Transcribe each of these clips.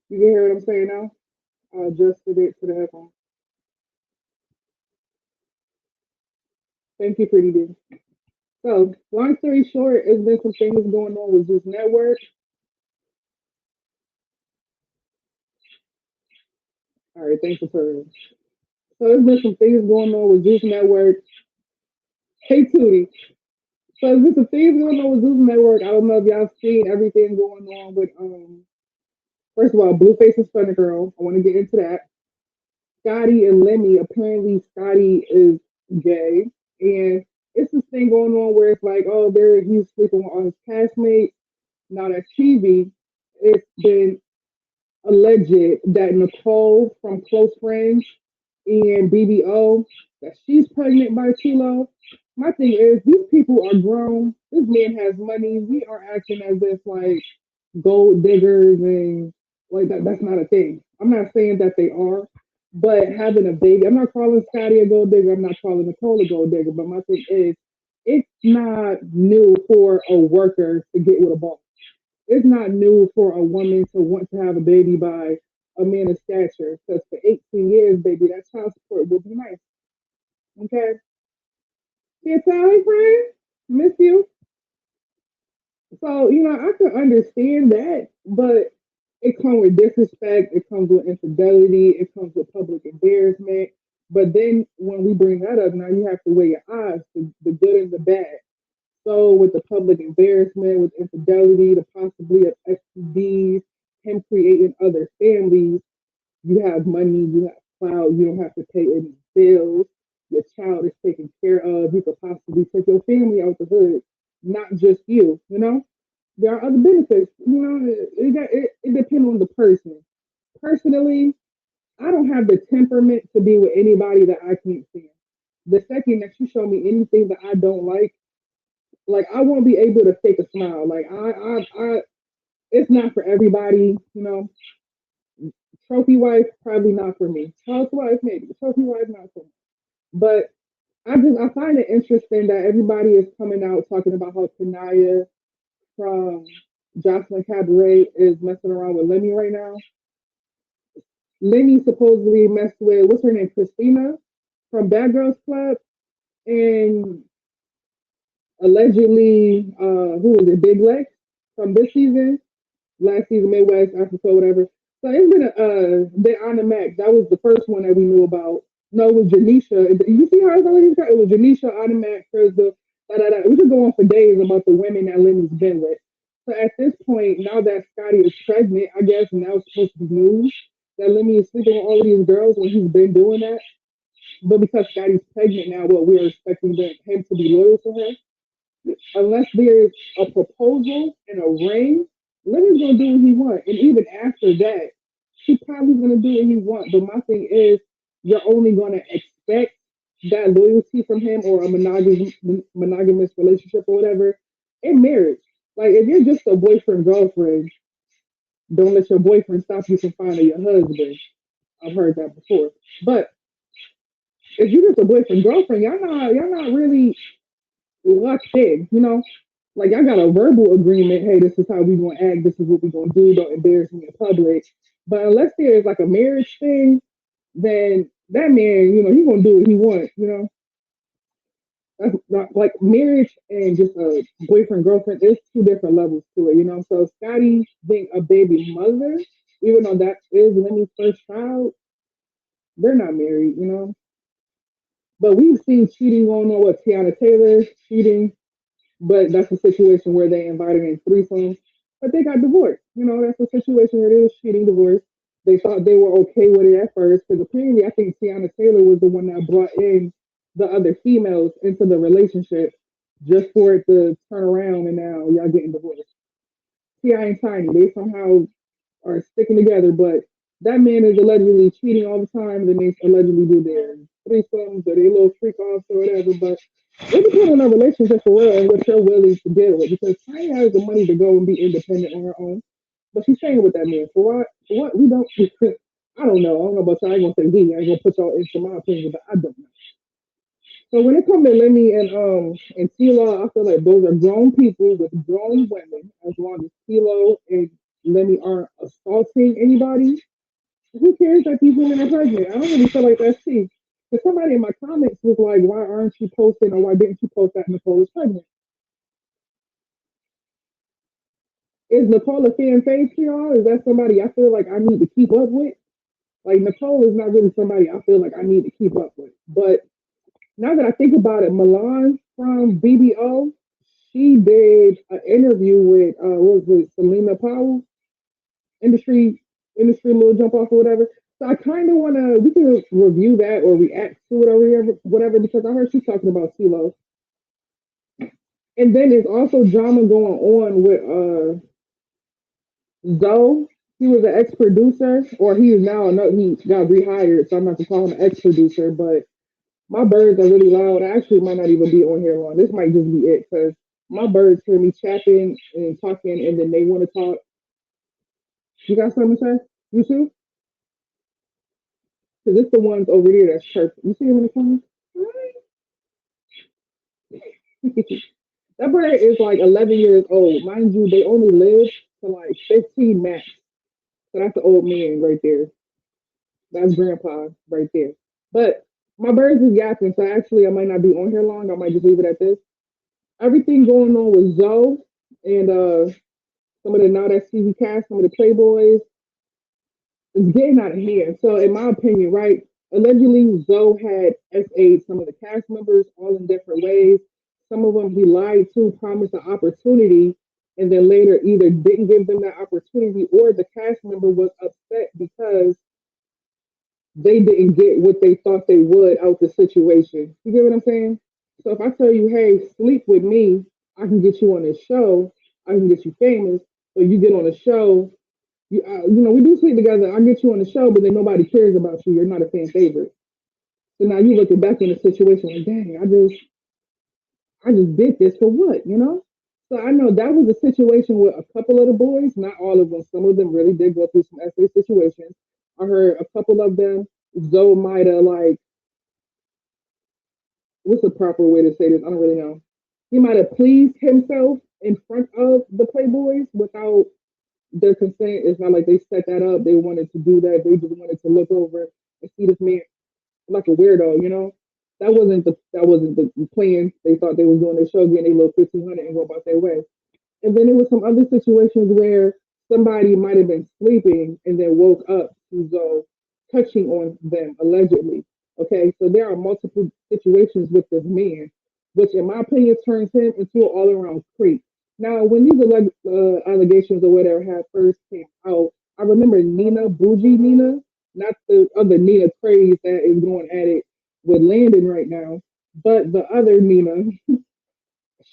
You can hear what I'm saying now? I adjusted it to the headphone. Thank you, Pretty D. So, long story short, there's been some things going on with Zeus Network. All right, thanks for turning. So, there's been some things going on with Zeus Network. Hey, Tootie. So, there's been some things going on with Zeus Network. I don't know if y'all seen everything going on with, first of all, Blueface and Stunner Girl. I want to get into that. Scotty and Lemmy, apparently Scotty is gay. And it's this thing going on where it's like, oh, there he's sleeping with all his castmates. Now that's TV. It's been alleged that Nicole from Close Friends and BBO, that she's pregnant by Chilo. My thing is, these people are grown. This man has money. We are acting as if like gold diggers and like that. That's not a thing. I'm not saying that they are, but having a baby, I'm not calling Scotty a gold digger. I'm not calling Nicole a gold digger. But my thing is, it's not new for a worker to get with a boss. It's not new for a woman to want to have a baby by a man of stature. Because for 18 years, baby, that child support will be nice. Okay? Yeah, Sally, friend, miss you. So, I can understand that, but it comes with disrespect, it comes with infidelity, it comes with public embarrassment. But then when we bring that up, now you have to weigh your odds, the good and the bad. So with the public embarrassment, with infidelity, the possibility of STDs, him creating other families, you have money, you have clout, you don't have to pay any bills, your child is taken care of, you could possibly take your family out the hood, not just you. There are other benefits, it depends on the person. Personally, I don't have the temperament to be with anybody that I can't stand. The second that you show me anything that I don't like I won't be able to fake a smile. Like it's not for everybody. Trophy wife probably not for me. Housewife maybe. Trophy wife not for me. But I find it interesting that everybody is coming out talking about how Tanaya from Jocelyn Cabaret is messing around with Lemmy right now. Lemmy supposedly messed with what's her name, Christina from Bad Girls Club, and allegedly, who was it, Big Lex from this season, last season, Midwest, Africa, whatever. So it's been a bit on the Mac. That was the first one that we knew about. No, it was Janisha. You see how it's always got? It was Janisha, on the Mac, Thursday, da da da. We could go on for days about the women that Lemmy's been with. So at this point, now that Scotty is pregnant, I guess now it's supposed to be news that Lemmy is sleeping with all of these girls when he's been doing that. But because Scotty's pregnant now, what we're expecting him to be loyal to her, unless there's a proposal and a ring, Lenny's gonna do what he wants. And even after that, she's probably gonna do what he wants. But my thing is, you're only gonna expect that loyalty from him or a monogamous relationship or whatever in marriage. Like if you're just a boyfriend girlfriend, don't let your boyfriend stop you from finding your husband. I've heard that before. But if you're just a boyfriend girlfriend, y'all not really locked in. Like I got a verbal agreement. Hey, this is how we gonna act. This is what we gonna do. Don't embarrass me in public. But unless there's like a marriage thing, then that man, he gonna do what he wants. That's not like marriage and just a boyfriend girlfriend. There's two different levels to it. So Scotty being a baby mother, even though that is Lemmy's first child, they're not married. But we've seen cheating going on with Tiana Taylor cheating. But that's a situation where they invited in threesomes, but they got divorced. That's a situation where they was cheating, divorce. They thought they were okay with it at first because apparently I think Tiana Taylor was the one that brought in the other females into the relationship just for it to turn around and now y'all getting divorced. Ti and Tiny, they somehow are sticking together, but that man is allegedly cheating all the time. Then they allegedly do their threesomes or their little freak offs or whatever. But it depends on a relationship for real and what you're willing to deal with. Because Tanya has the money to go and be independent on her own, but she's staying with that man for what? For what? We don't. I don't know. I don't know about y'all. I ain't gonna say we. I ain't gonna put y'all into my opinion, but I don't know. So when it comes to Lemmy and Tilo, I feel like those are grown people with grown women. As long as Tilo and Lemmy aren't assaulting anybody, who cares that these women are pregnant? I don't really feel like that's tea. Because somebody in my comments was like, why aren't you posting or why didn't you post that Nicole is pregnant? Is Nicole a fan fave to y'all? Is that somebody I feel like I need to keep up with? Like Nicole is not really somebody I feel like I need to keep up with. But now that I think about it, Milan from BBO, she did an interview with what was it, Selena Powell, industry industry little jump off or whatever. So I kind of want to we can review that or react to it or whatever because I heard she's talking about CeeLo. And then there's also drama going on with Zoe. He was an ex producer, or he is now no, he got rehired. So I'm not to call him an ex producer, but my birds are really loud. I actually might not even be on here long. This might just be it because my birds hear me chapping and talking, and then they want to talk. You got something to say? You too? Because it's the ones over there that's chirping. You see them in the corner? That bird is like 11 years old. Mind you, they only live to like 15 max. So that's the old man right there. That's grandpa right there. But my birds is yapping, so actually I might not be on here long. I might just leave it at this. Everything going on with Zoe and some of the Now That's TV cast, some of the Playboys, it's getting out of hand. So in my opinion, right, allegedly Zoe had SA'd some of the cast members all in different ways. Some of them he lied to, promised an opportunity, and then later either didn't give them that opportunity or the cast member was upset because they didn't get what they thought they would out the situation. You get what I'm saying? So if I tell you, hey, sleep with me, I can get you on this show, I can get you famous, or you get on a show, we do sleep together. I get you on the show, but then nobody cares about you. You're not a fan favorite. So now you looking back in the situation like, dang, I just did this for what, you know? So I know that was a situation with a couple of the boys, not all of them. Some of them really did go through some SA situations. I heard a couple of them, Zoe might have like, what's the proper way to say this? I don't really know. He might have pleased himself in front of the Playboys without their consent. It's not like they set that up. They wanted to do that. They just wanted to look over and see this man like a weirdo, you know? That wasn't the plan. They thought they was doing their show, getting a little 1,500 and go about their way. And then there was some other situations where somebody might have been sleeping and then woke up to Zoe touching on them allegedly. Okay, so there are multiple situations with this man, which in my opinion turns him into an all-around creep. Now, when these allegations or whatever had first came out, I remember Nina, Bougie Nina, not the other Nina craze that is going at it with Landon right now, but the other Nina,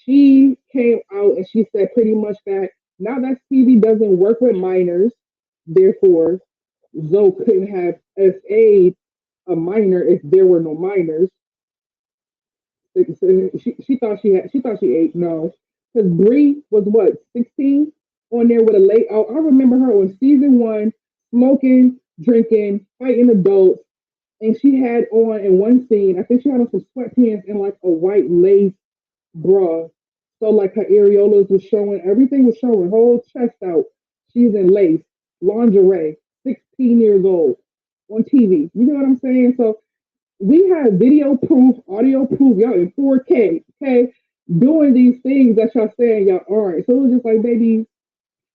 she came out and she said pretty much that now that Stevie doesn't work with minors, therefore Zoe couldn't have SA a minor if there were no minors. She thought she ate no, because Bree was what 16 on there with a late. Oh, I remember her on season one smoking, drinking, fighting adults, and she had on in one scene. I think she had on some sweatpants and like a white lace bra. So like her areolas was showing, everything was showing, whole chest out. She's in lace, lingerie, 16 years old on TV. You know what I'm saying? So we have video proof, audio proof, y'all in 4K, okay, doing these things that y'all saying y'all aren't. So it was just like, baby,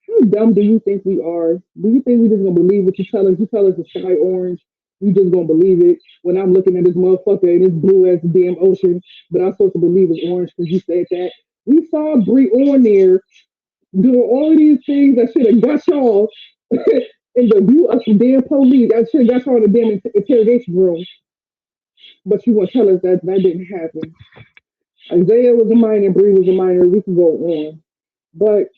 how dumb do you think we are? Do you think we just gonna believe what you tell us? You tell us the sky orange, we just gonna believe it. When I'm looking at this motherfucker and this blue as damn ocean, but I'm supposed to believe it's orange because you said that. We saw Brie on there doing all of these things that should have got y'all in the view of some damn police. I should have got y'all in the damn interrogation room. But you want to tell us that that didn't happen. Isaiah was a minor, Bree was a minor. We can go on. But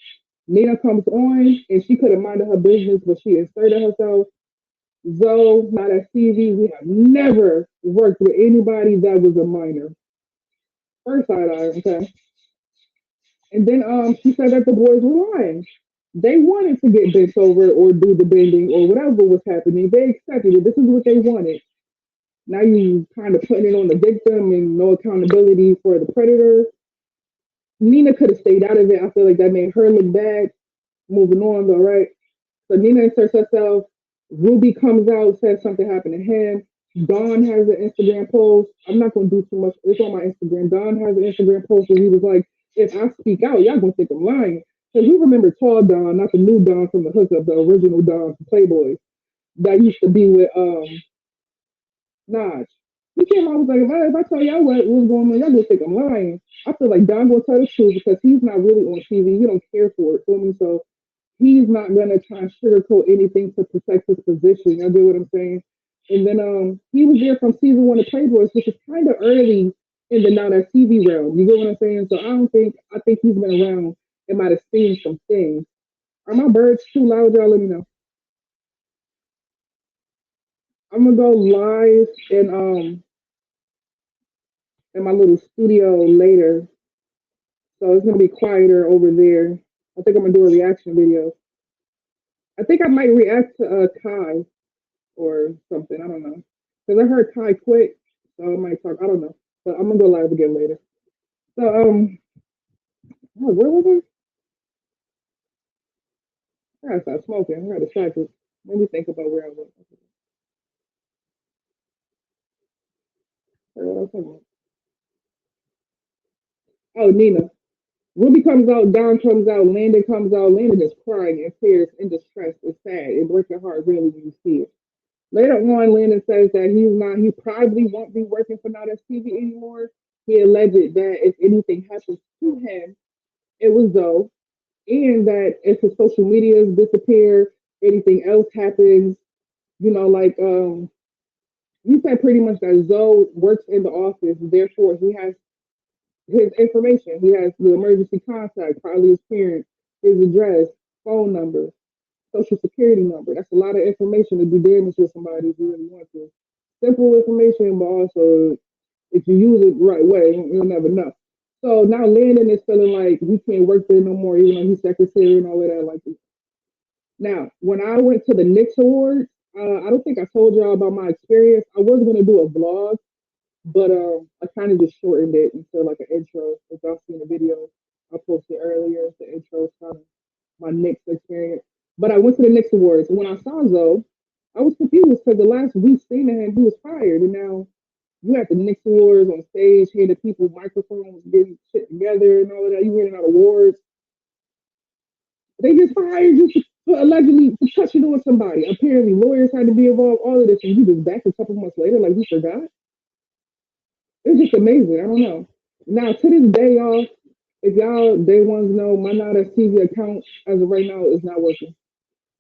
Nina comes on, and she could have minded her business, but she inserted herself. Zoe, not at TV, we have never worked with anybody that was a minor. First side eye, okay. And then she said that the boys were lying. They wanted to get bent over or do the bending or whatever was happening. They accepted it. This is what they wanted. Now you kind of putting it on the victim and no accountability for the predator. Nina could have stayed out of it. I feel like that made her look bad. Moving on, though, right? So Nina inserts herself. Ruby comes out, says something happened to him. Don has an Instagram post. I'm not gonna do too much. It's on my Instagram. Don has an Instagram post where he was like, "If I speak out, y'all gonna think I'm lying." Because we remember Tall Don, not the new Don from the hookup, the original Don from Playboy that used to be with Naj. He came out and was like, if I tell y'all what's going on, y'all gonna think I'm lying. I feel like Don gonna tell the truth because he's not really on TV. He don't care for it, feel me? So he's not gonna try and sugarcoat anything to protect his position. You get what I'm saying? And then he was there from season one of Playboys, which is kind of early in the now that TV realm. You get what I'm saying? So I think he's been around and might have seen some things. Are my birds too loud, y'all? Let me know. I'm gonna go live in my little studio later, so it's gonna be quieter over there. I think I'm gonna do a reaction video. I think I might react to Kai or something. I don't know. Because I heard Kai quit, so I might talk. I don't know. But I'm gonna go live again later. So oh, where was I? I gotta stop smoking. I got distracted. Let me think about where I was. What was I talking about? Oh, Nina. Ruby comes out, Don comes out, Landon comes out. Landon is crying in tears, in distress. It's sad. It breaks your heart really when you see it. Later on, Landon says that he probably won't be working for Not TV anymore. He alleged that if anything happens to him, it was Zoe, and that if his social medias disappear, anything else happens, like you said pretty much that Zoe works in the office, therefore he has his information. He has the emergency contact, probably his parents, his address, phone number, social security number. That's a lot of information to do damage with somebody if you really want to. Simple information, but also if you use it the right way, you'll never know. So now Landon is feeling like he can't work there no more, even though he's secretary and all of that. Like now, when I went to the Knicks Awards, I don't think I told y'all about my experience. I was gonna do a vlog, but I kind of just shortened it into like an intro. If y'all seen the video I posted earlier, the intro is kind of my Knicks experience. But I went to the Knicks Awards. And when I saw Zoe, I was confused because the last we seen of him, he was fired. And now you have the Knicks Awards on stage, handing people microphones, getting shit together and all of that. You handing out awards. They just fired you for allegedly for touching on somebody. Apparently, lawyers had to be involved. All of this, and you just back a couple months later, like we forgot. It's just amazing. I don't know. Now to this day, y'all, if y'all day ones know, my Not TV account as of right now is not working.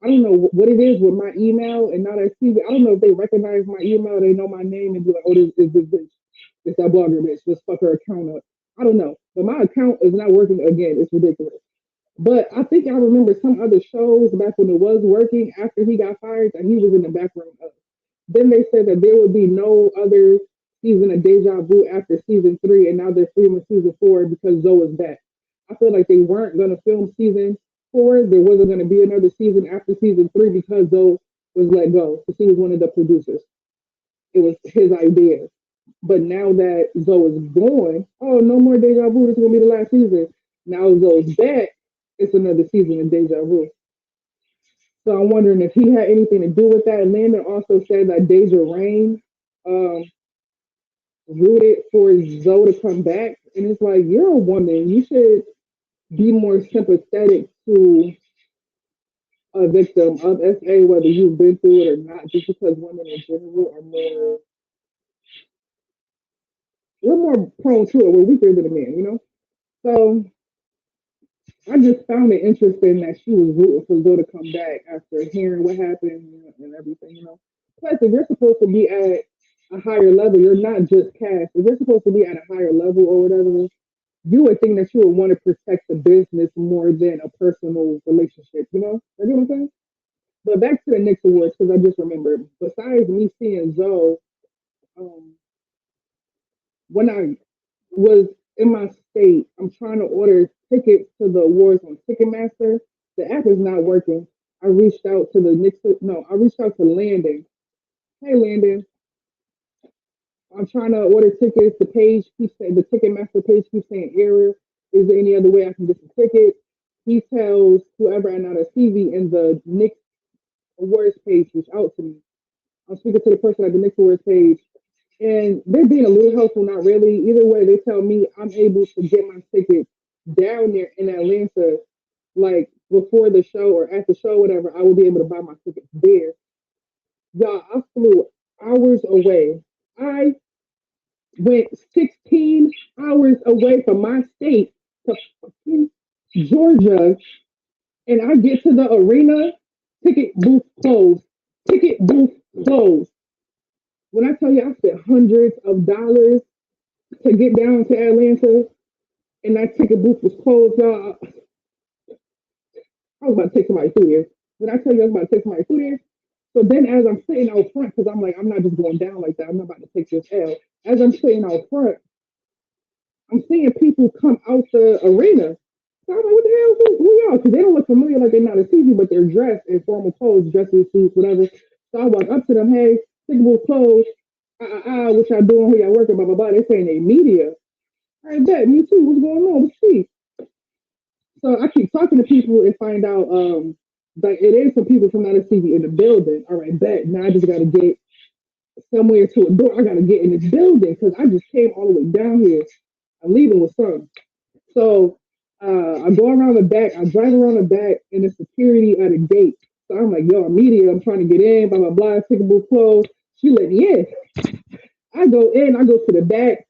I don't know what it is with my email and Not TV. I don't know if they recognize my email, they know my name, and be like, "Oh, this is this bitch. It's that blogger bitch. Let's fuck her account up." I don't know, but my account is not working again. It's ridiculous. But I think I remember some other shows back when it was working after he got fired that he was in the background of. Then they said that there would be no other season of Deja Vu after season three, and now they're filming season four because Zoe is back. I feel like they weren't going to film season four. There wasn't going to be another season after season three because Zoe was let go. So she was one of the producers. It was his idea. But now that Zoe is gone, oh, no more Deja Vu. This is going to be the last season. Now Zoe's back. It's another season of Deja Vu. So I'm wondering if he had anything to do with that. Landon also said that Deja Rain um, rooted for Zoe to come back. And it's like, you're a woman. You should be more sympathetic to a victim of SA, whether you've been through it or not, just because women in general are we're more prone to it. We're weaker than a man, you know? So I just found it interesting that she was rooting for Zoe to come back after hearing what happened and everything, you know? Plus, if you're supposed to be at a higher level, you're not just cast. If you're supposed to be at a higher level or whatever, you would think that you would want to protect the business more than a personal relationship, you know? You know what I'm saying? But back to the Knicks Awards, because I just remembered, besides me seeing Zoe, um, when I was in my state, I'm trying to order tickets to the awards on Ticketmaster. The app is not working. I reached out to the Knicks, no, I reached out to Landon. Hey, Landon, I'm trying to order tickets. The page keeps saying, the Ticketmaster page keeps saying error. Is there any other way I can get some tickets? He tells whoever I know that's TV in the Knicks awards page reached out to me. I'm speaking to the person at the Knicks awards page, and they're being a little helpful, not really. Either way, they tell me I'm able to get my ticket down there in Atlanta, like before the show or at the show, whatever. I will be able to buy my tickets there. Y'all, I flew hours away. I went 16 hours away from my state to fucking Georgia, and I get to the arena, ticket booth closed. Ticket booth closed. When I tell you I spent hundreds of dollars to get down to Atlanta, and that ticket booth was closed, y'all, I was about to take somebody through there. When I tell you I was about to take somebody through there, so then as I'm sitting out front, because I'm like, I'm not just going down like that. I'm not about to take this L. As I'm sitting out front, I'm seeing people come out the arena. So I'm like, what the hell? Who y'all? Because they don't look familiar like they're not a TV, but they're dressed in formal clothes, dresses, suits, whatever. So I walk up to them, hey, ticketable clothes, what y'all doing, who y'all working, blah, blah, blah. They're saying they media. I bet, me too. What's going on? Let's see. So I keep talking to people and find out like it is some people from another TV in the building. All right, bet. Now I just got to get somewhere to a door. I got to get in this building because I just came all the way down here. I'm leaving with some. So I go around the back. I drive around the back, and the security at a gate. So I'm like, yo, I'm media. I'm trying to get in. Blah blah blah. Ticketable closed. She let me in. I go in. I go to the back.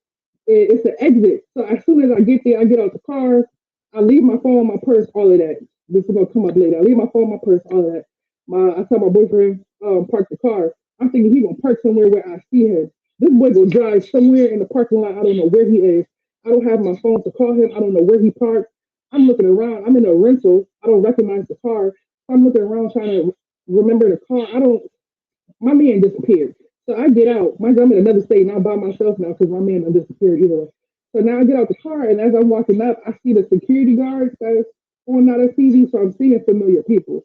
It's the exit. So as soon as I get there, I get out the car. I leave my phone, my purse, all of that. This is gonna come up later. I leave my phone, my purse, all of that. I tell my boyfriend, park the car. I'm thinking he gonna park somewhere where I see him. This boy gonna drive somewhere in the parking lot. I don't know where he is. I don't have my phone to call him. I don't know where he parked. I'm looking around. I'm in a rental. I don't recognize the car. I'm looking around trying to remember the car. I don't. My man disappeared. So I get out. I'm in another state and I'm by myself now because my man done disappeared either way. So now I get out the car and as I'm walking up, I see the security guards that's on out of TV. So I'm seeing familiar people.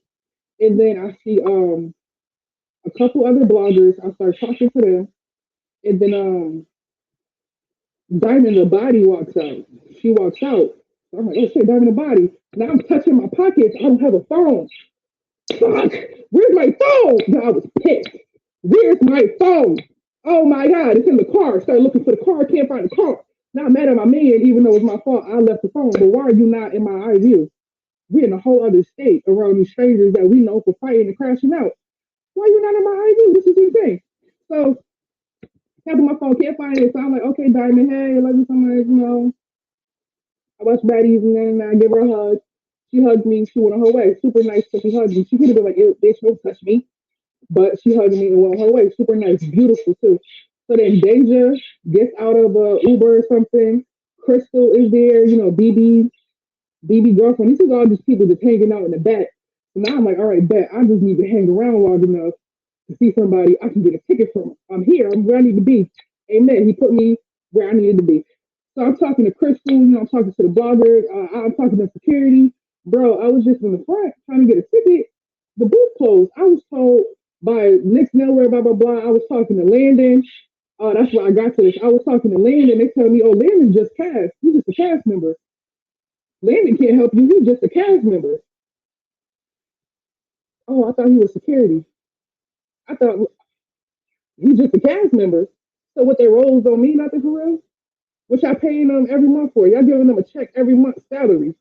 And then I see a couple other bloggers. I start talking to them. And then Diamond the Body walks out. She walks out. So I'm like, oh shit, Diamond the Body. Now I'm touching my pockets. I don't have a phone. Fuck! Where's my phone? No, I was pissed. Where's my phone? Oh my God, it's in the car. Started looking for the car, can't find the car. Now I'm mad at my man, even though it's my fault. I left the phone. But why are you not in my eye view? We're in a whole other state around these strangers that we know for fighting and crashing out. Why are you not in my eye view? This is insane. So tapping my phone, can't find it. So I'm like, okay, Diamond, hey, I love you so much, you know. I watch baddies and then I give her a hug. She hugged me. She went on her way. Super nice. So she hugged me. She could have been like, ew, bitch, don't touch me. But she hugged me and went on her way. Super nice, beautiful too. So then Deja gets out of a Uber or something. Crystal is there, you know, BB girlfriend. This is all just people just hanging out in the back. So now I'm like, all right, bet. I just need to hang around long enough to see somebody I can get a ticket from. I'm here. I'm where I need to be. Amen. He put me where I needed to be. So I'm talking to Crystal, you know, I'm talking to the bloggers, I'm talking to security. Bro, I was just in the front trying to get a ticket. The booth closed. I was told by Nick Nowhere, blah, blah, blah. I was talking to Landon. That's why I got to this. I was talking to Landon. They tell me, oh, Landon just cast. He's just a cast member. Landon can't help you. He's just a cast member. Oh, I thought he was security. I thought he's just a cast member. So what they rolls on me, nothing for real? Which I paying them every month for. Y'all giving them a check every month salary.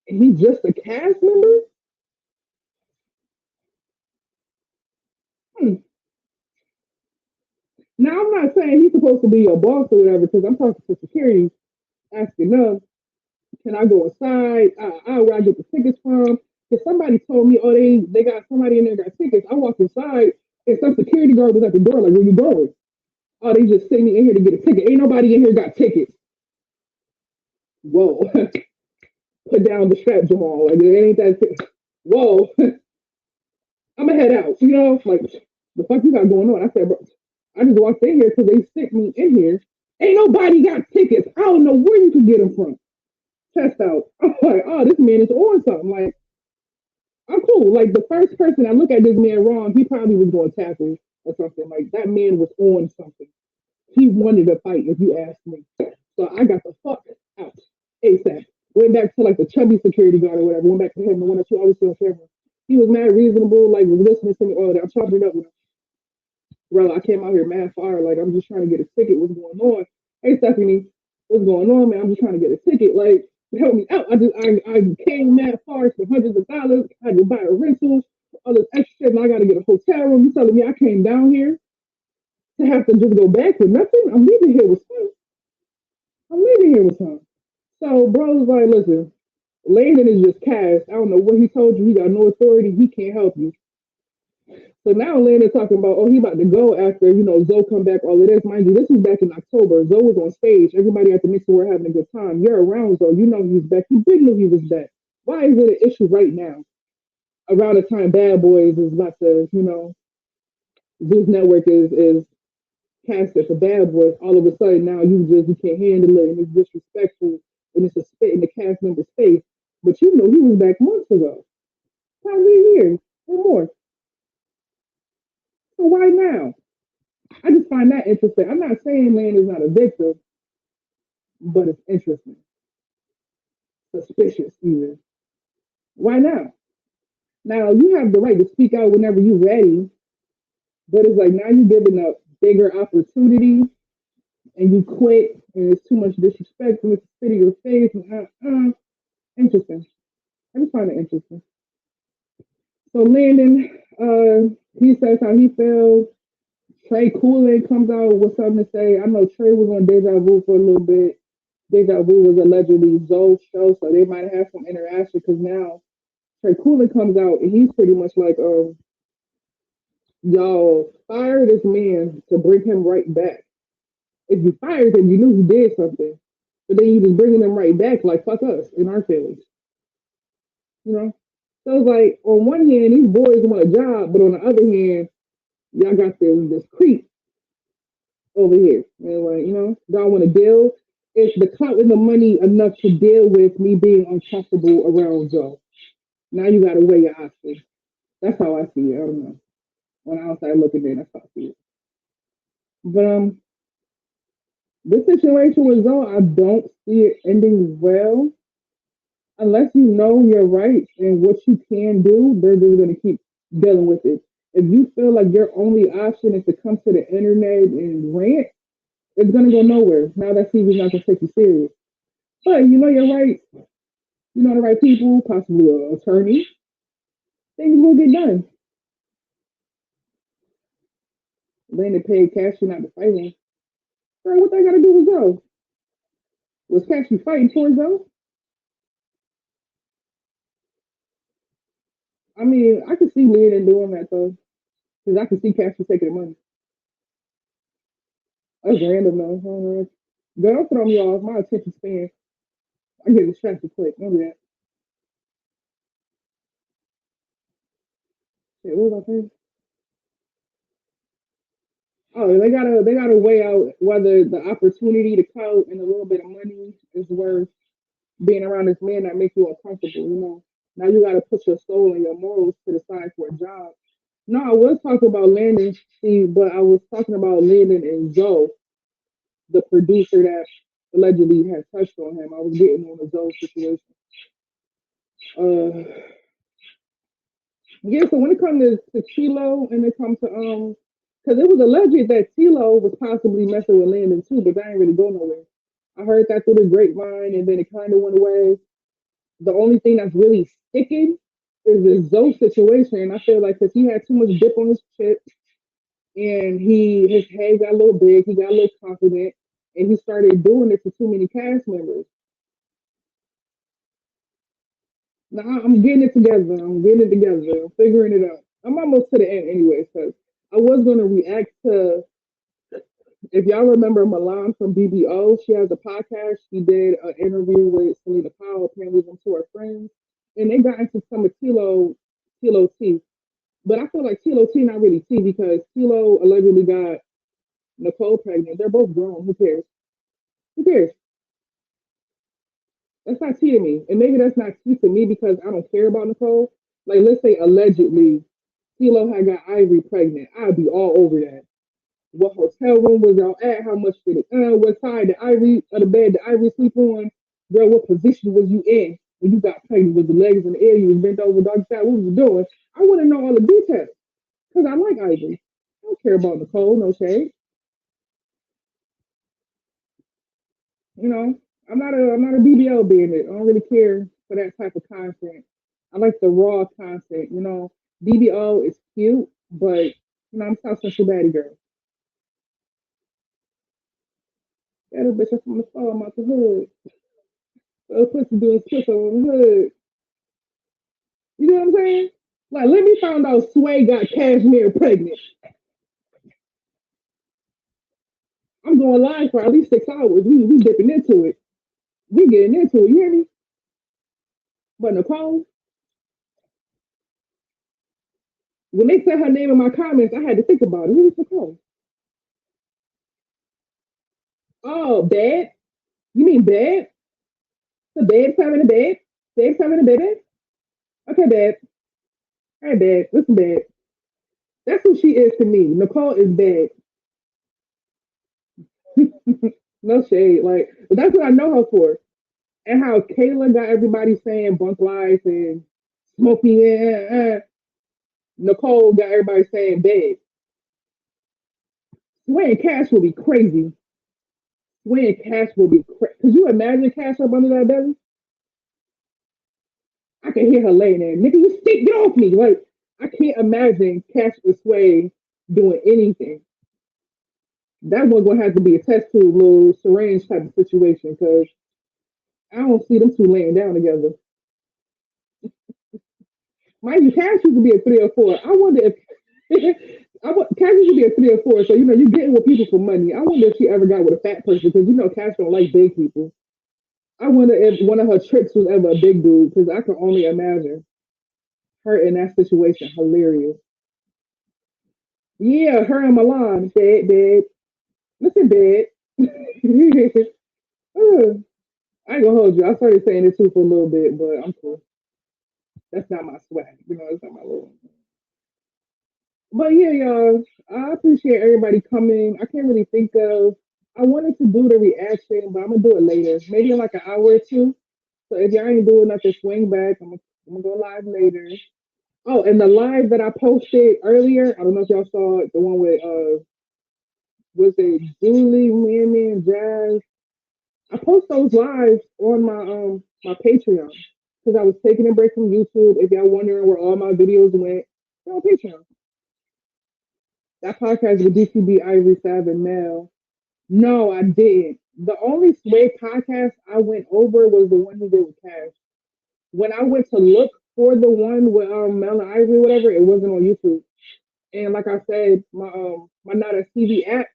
And he's just a cast member? Hmm. Now I'm not saying he's supposed to be your boss or whatever, because I'm talking to security, asking them, can I go inside? Where I get the tickets from? Because somebody told me, oh, they got somebody in there got tickets. I walked inside and some security guard was at the door, like, where you going? Oh, they just sent me in here to get a ticket. Ain't nobody in here got tickets. Whoa. Put down the strap, Jamal. Like, it ain't that. Whoa. I'm gonna head out. You know, like, the fuck you got going on? I said, bro, I just walked in here because they sent me in here. Ain't nobody got tickets. I don't know where you can get them from. Chest out. I'm like, oh, this man is on something. Like, I'm cool. Like, the first person I look at this man wrong, he probably was going to tackle or something. Like, that man was on something. He wanted to fight, if you ask me. So I got the fuck out ASAP. Went back to like the chubby security guard or whatever. Went back to him, the one that you always see on camera. He was mad reasonable, like was listening to me all that. I'm chopping it up. Bro, I came out here mad fire. Like, I'm just trying to get a ticket. What's going on? Hey, Stephanie, what's going on, man? I'm just trying to get a ticket. Like, help me out. I came mad far for hundreds of dollars. I had to buy a rental, all this extra shit, and I got to get a hotel room. You telling me I came down here to have to just go back with nothing? I'm leaving here with fun. I'm leaving here with fun. So, bro was like, listen, Landon is just cast. I don't know what he told you. He got no authority. He can't help you. So now Landon talking about, oh, he about to go after, Zoe come back, all of this. Mind you, this was back in October. Zoe was on stage. Everybody at the mixer were having a good time. You're around Zoe. You know he was back. You didn't know he was back. Why is it an issue right now? Around the time Bad Boys is about to, Zeus Network is casted for Bad Boys. All of a sudden now you can't handle it and it's disrespectful and it's a spit in the cast member's face. But you know he was back months ago. Probably years or more. So why now? I just find that interesting. I'm not saying Land is not a victim, but it's interesting, suspicious even. Why now? Now you have the right to speak out whenever you're ready, but it's like now you're giving a bigger opportunity and you quit and it's too much disrespect and it's spit in your face and interesting. I just find it interesting. So Landon, he says how he feels. Trey Kool-Aid comes out with something to say. I know Trey was on Deja Vu for a little bit. Deja Vu was allegedly Zoe's show, so they might have some interaction because now Trey Coolin comes out and he's pretty much like, y'all fire this man to bring him right back. If you fired him, you knew he did something, but then you just bringing him right back, like fuck us in our feelings, you know. So it's like on one hand, these boys want a job, but on the other hand, y'all got this creep over here, and like y'all want to deal. It's the clout and the money enough to deal with me being uncomfortable around Joe. Now you got to weigh your options. That's how I see it. I don't know. On the outside looking in, that's how I see it. But this situation with Zoe, I don't see it ending well unless you know your rights and what you can do. They're just going to keep dealing with it. If you feel like your only option is to come to the internet and rant, it's going to go nowhere. Now that TV's not going to take you serious. But you know your rights. You know the right people, possibly an attorney. Things will get done. Landon paid Cassie not to fight him. Girl, what they got to do with Zoe? Was Cassie fighting for Zoe? I mean, I could see Landon doing that though, because I could see Cassie taking the money. That's random though. Girl, don't throw me off. My attention span. I get distracted quick. Remember that. Shit, what was I saying? Oh, they gotta weigh out whether the opportunity, the clout, and a little bit of money is worth being around this man that makes you uncomfortable. Now you gotta put your soul and your morals to the side for a job. No, I was talking about Landon, see, but I was talking about Landon and Zoe, the producer that allegedly had touched on him. I was getting on the Zoe situation. Uh, yeah. So when it comes to Kilo and it comes to because it was alleged that Tilo was possibly messing with Landon too, but that ain't really go nowhere. I heard that through the grapevine, and then it kind of went away. The only thing that's really sticking is this Zoe situation. And I feel like because he had too much dip on his chip, and his head got a little big, he got a little confident, and he started doing it to too many cast members. Now I'm getting it together. I'm getting it together. I'm figuring it out. I'm almost to the end anyway, because I was gonna react to if y'all remember Milan from BBO. She has a podcast. She did an interview with Selena Powell, apparently them two are friends. And they got into some of Tilo T. But I feel like Tilo T not really T because Tilo allegedly got Nicole pregnant. They're both grown. Who cares? Who cares? That's not tea to me. And maybe that's not tea to me because I don't care about Nicole. Like, let's say allegedly Tilo had got Ivory pregnant. I'd be all over that. What hotel room was y'all at? How much did it? What side the Ivory of the bed the Ivory sleep on? Girl, what position was you in? when you got pregnant with the legs in the air, you was bent over, dog style, what was you doing? I want to know all the details because I like Ivory. I don't care about Nicole, no shade. You know, I'm not a BBL bandit. I don't really care for that type of content. I like the raw content. BBO is cute, but I'm South Central baddie girl. That a bitch from the fall, I'm out the hood. So pussy doing pussy on the hood. You know what I'm saying? Like, let me find out Sway got Cashmere pregnant. I'm going live for at least 6 hours. We dipping into it. We getting into it. You hear me? But Nicole, when they said her name in my comments, I had to think about it. Who is Nicole? Oh, bad. You mean bad? The bad having a bed? Babe's having a baby? Okay, babe. Hey, babe. Listen, babe. That's who she is to me. Nicole is bad. No shade. Like, but that's what I know her for. And how Kayla got everybody saying bunk life and smoky. Nicole got everybody saying bad. Sway and Cash will be crazy. Sway and Cash will be crazy. Could you imagine Cash up under that belly? I can hear her laying there. Nigga, you stick, get off me. Like, I can't imagine Cash or Sway doing anything. That one's gonna have to be a test tube, little syringe type of situation because I don't see them two laying down together. Mind you, Cash used to be a 304. I wonder if Cash used to be a 304. So you getting with people for money. I wonder if she ever got with a fat person because Cash don't like big people. I wonder if one of her tricks was ever a big dude because I can only imagine her in that situation. Hilarious. Yeah, her and Milan, bad. Listen, bad. I ain't gonna hold you. I started saying it too for a little bit, but I'm cool. That's not my swag. It's not my little. But yeah, y'all, I appreciate everybody coming. I can't really think of. I wanted to do the reaction, but I'm gonna do it later, maybe in like an hour or two. So if y'all ain't doing nothing, swing back. I'm gonna go live later. Oh, and the live that I posted earlier, I don't know if y'all saw it, the one with was it Julie, Mammy, and Jazz. I post those lives on my Patreon because I was taking a break from YouTube. If y'all wondering where all my videos went, they're on Patreon. That podcast with DCB, Ivory, Sav, and Mel. No, I didn't. The only Sway podcast I went over was the one he did with Cash. When I went to look for the one with Mel and Ivory, whatever, it wasn't on YouTube. And like I said, my Not a TV app.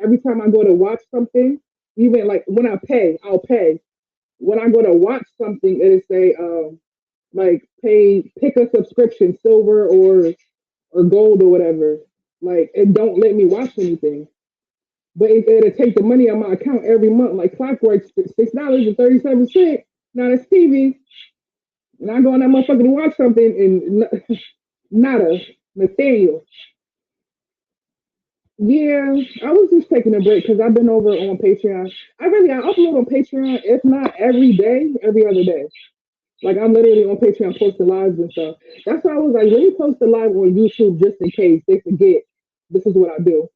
Every time I go to watch something, even like when I pay, I'll pay. When I go to watch something, it'll say like pick a subscription, silver or gold or whatever. Like it don't let me watch anything. But it'll take the money on my account every month, like clockwork, $6.37. Now it's TV. And I go on that motherfucker to watch something and nada. Nathaniel. Yeah, I was just taking a break because I've been over on Patreon. I upload on Patreon, if not every day, every other day. Like I'm literally on Patreon posting lives and stuff. That's why I was like, let me post a live on YouTube just in case they forget this is what I do.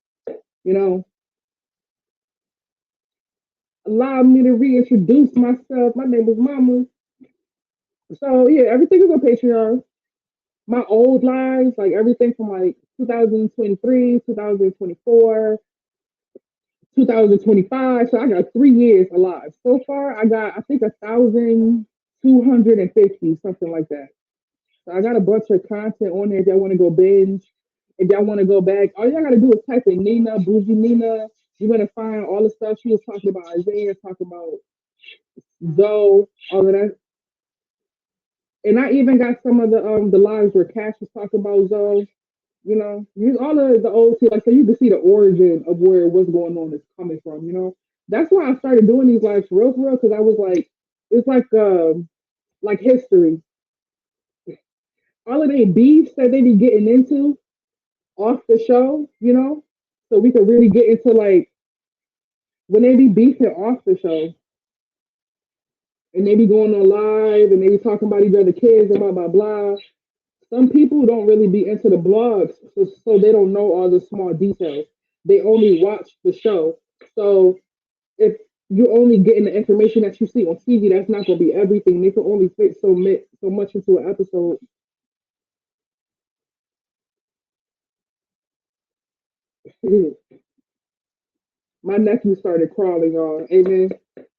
You know, allow me to reintroduce myself. My name is Mama. So yeah, everything is on Patreon. My old lives, like everything from like 2023, 2024, 2025. So I got 3 years alive. So far, I got, I think, 1,250, something like that. So I got a bunch of content on there if y'all want to go binge. If y'all want to go back, all y'all got to do is type in Nina, Bougie Nina. You're going to find all the stuff she was talking about, Isaiah, talking about Zoe, all of that. And I even got some of the lives where Cash was talking about Zoe. Use all of the old shit, like so you can see the origin of where what's going on is coming from. That's why I started doing these lives for real, because I was like, it's like history. All of the beefs that they be getting into off the show, so we could really get into like when they be beefing off the show, and they be going on live and they be talking about each other kids and blah blah blah. Some people don't really be into the blogs, so they don't know all the small details. They only watch the show. So if you're only getting the information that you see on TV, that's not going to be everything. They can only fit so much into an episode. My nephew started crawling, y'all. Amen.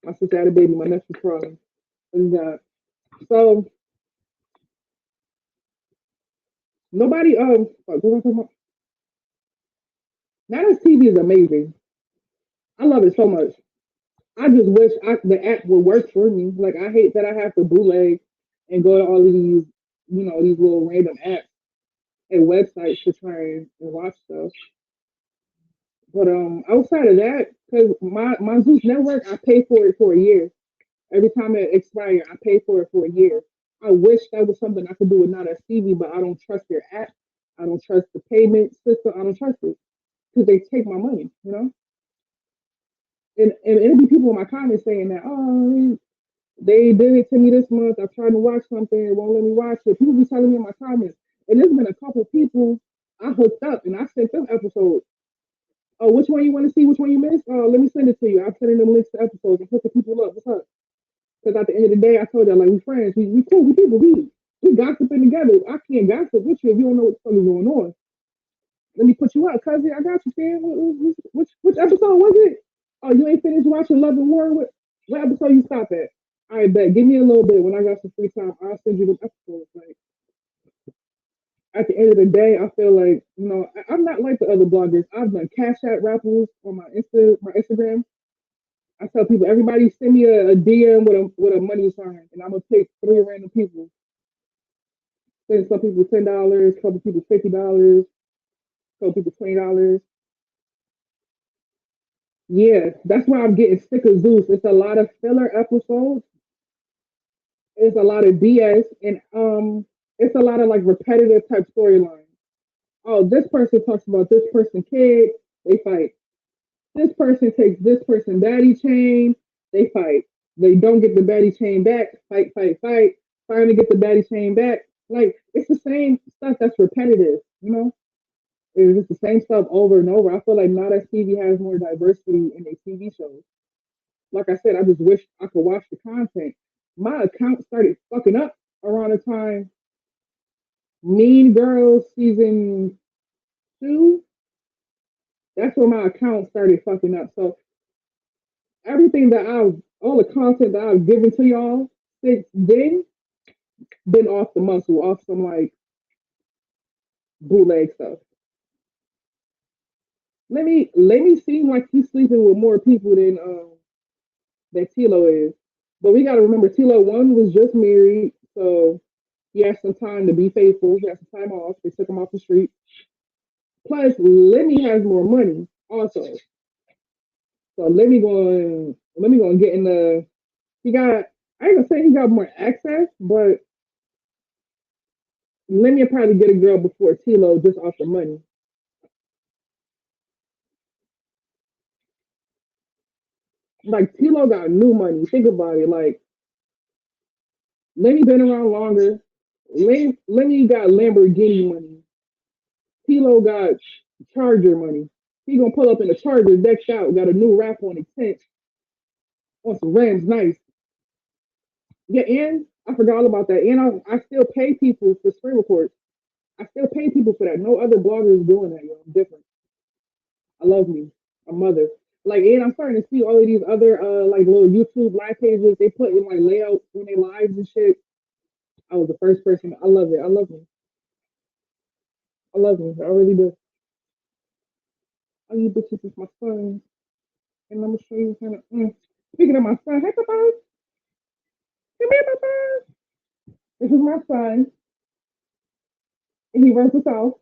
My sister had a baby. My nephew crawling. And, so nobody. What was I talking about? Now this TV is amazing. I love it so much. I just wish the app would work for me. Like I hate that I have to bootleg and go to all of these, these little random apps and websites to try and watch stuff. But outside of that, because my Zeus network, I pay for it for a year. Every time it expires, I pay for it for a year. I wish that was something I could do with not a TV, but I don't trust their app. I don't trust the payment system. I don't trust it because they take my money, And it'll be people in my comments saying that, oh, they did it to me this month. I tried to watch something, it won't let me watch it. People be telling me in my comments, and there's been a couple people I hooked up and I sent them episodes. Oh, which one you want to see? Which one you missed? Oh, let me send it to you. I'm sending them links to episodes and hooking people up. What's up? Because at the end of the day, I told y'all like we friends, we cool, we people, we gossiping together. I can't gossip with you if you don't know what the fuck is going on. Let me put you up, cousin. I got you, man. Which episode was it? Oh, you ain't finished watching Love and War? What episode you stop at? All right, bet. Give me a little bit. When I got some free time, I'll send you the episodes. Like at the end of the day, I feel like I'm not like the other bloggers. I've done cash app raffles on my Instagram. I tell people, everybody send me a DM with a money sign, and I'm gonna pick three random people. Send some people $10, couple people $50, couple people $20. Yeah, that's why I'm getting sick of Zeus. It's a lot of filler episodes. It's a lot of BS, and it's a lot of like repetitive type storylines. Oh, this person talks about this person kid, they fight. This person takes this person baddie chain, they fight. They don't get the baddie chain back, fight, fight, fight. Finally get the baddie chain back. Like it's the same stuff that's repetitive. It's just the same stuff over and over. I feel like now that TV has more diversity in their TV shows. Like I said, I just wish I could watch the content. My account started fucking up around the time Mean Girls season 2. That's when my account started fucking up. So everything all the content that I've given to y'all since then, been off the muscle, off some like bootleg stuff. Let me seem like he's sleeping with more people than that Tilo is. But we got to remember Tilo one was just married, so he has some time to be faithful. He has some time off. They took him off the street. Plus, Lemmy has more money also. So Lemmy going to get in the. He got. I ain't gonna say he got more access, but Lemmy will probably get a girl before Tilo just off the money. Like Tilo got new money. Think about it. Like Lemmy been around longer. Lemmy got Lamborghini money. Tilo got Charger money. He gonna pull up in a Charger decked out, got a new wrap on his tent, on some Rams, nice. Yeah, and I forgot all about that. And I still pay people for screen reports. I still pay people for that. No other blogger is doing that, yo. I'm different. I love me. A mother. Like, and I'm starting to see all of these other like little YouTube live pages. They put in like layouts when they lives and shit. I was the first person. I love it. I love me. I love me. I really do. All you bitches is my son. And I'm gonna show you kind of. Speaking of my son, hey, Papa, come here, Papa. This is my son, and he runs us off.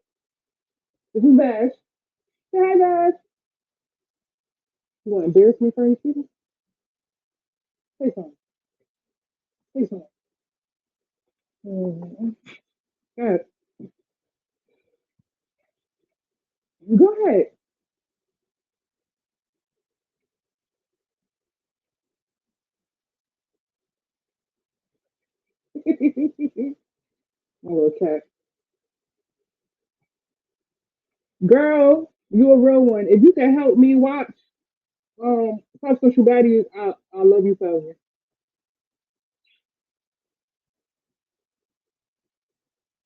This is Bash. Say hi, Bash. You want to embarrass me for any people? Say something. Say something. God, go ahead. My little cat. Girl, you a real one. If you can help me watch Top Social Baddies, I love you forever.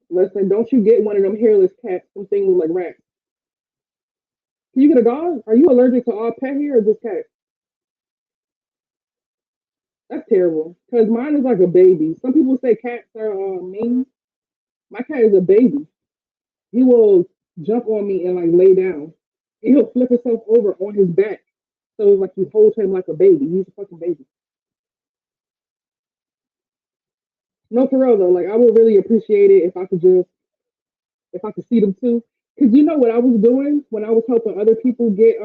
Listen, don't you get one of them hairless cats, some things look like rats. Can you get a dog? Are you allergic to all pet hair or just cat? That's terrible. Because mine is like a baby. Some people say cats are mean. My cat is a baby. He will jump on me and like lay down. And he'll flip himself over on his back. So it's like you hold him like a baby. He's a fucking baby. No, for real though. Like I would really appreciate it if I could see them too. Cause you know what I was doing when I was helping other people get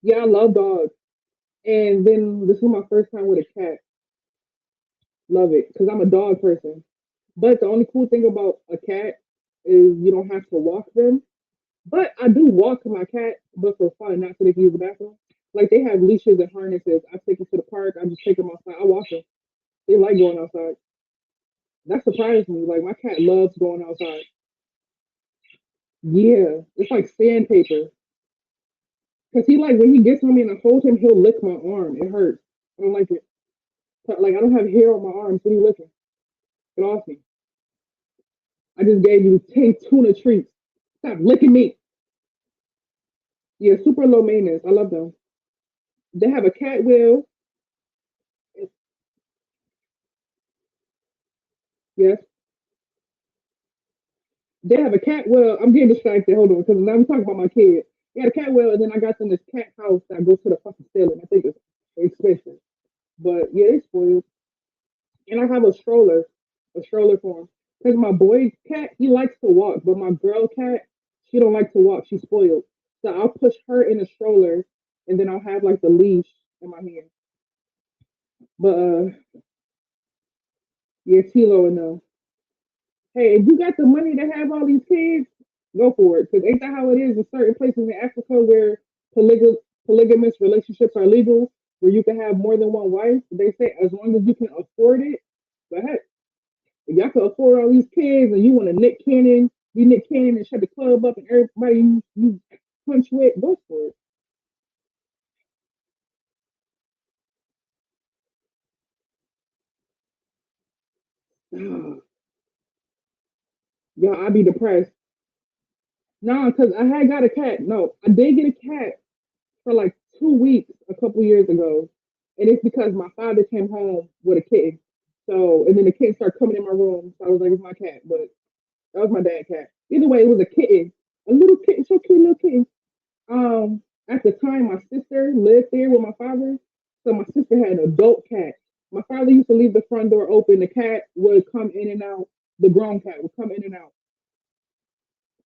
yeah, I love dogs. And then this was my first time with a cat. Love it. Cause I'm a dog person. But the only cool thing about a cat is you don't have to walk them. But I do walk my cat, but for fun, not so they can use the bathroom. Like they have leashes and harnesses. I take them to the park. I just take them outside. I walk them. They like going outside. That surprised me. Like my cat loves going outside. Yeah, it's like sandpaper. Cause he like when he gets on me and I hold him, he'll lick my arm. It hurts. I don't like it. Like I don't have hair on my arms. What are you licking? Get off me. I just gave you 10 tuna treats. Stop licking me. Yeah, super low maintenance. I love them. They have a cat wheel. Yes. They have a cat wheel. I'm getting distracted. Hold on, because now I'm talking about my kid. They had a cat wheel, and then I got them this cat house that goes to the fucking ceiling. I think it's expensive. But yeah, it's spoiled. And I have a stroller for him. Because my boy cat, he likes to walk, but my girl cat, she don't like to walk. She's spoiled. So I'll push her in a stroller, and then I'll have like the leash in my hand. But yeah, Tilo and hey, if you got the money to have all these kids, go for it. Because ain't that how it is in certain places in Africa where polygamous relationships are legal, where you can have more than one wife? They say as long as you can afford it, go ahead. If y'all can afford all these kids and you want to be Nick Cannon and shut the club up and everybody you punch with, go for it. Y'all, I'd be depressed. No, because I had got a cat. No, I did get a cat for like 2 weeks a couple years ago, and it's because my father came home with a kitten. So, and then the kitten started coming in my room. So I was like, "It's my cat," but that was my dad's cat. Either way, it was a kitten, a little kitten, so cute little kitten. At the time, my sister lived there with my father, so my sister had an adult cat. My father used to leave the front door open. The cat would come in and out. The grown cat would come in and out.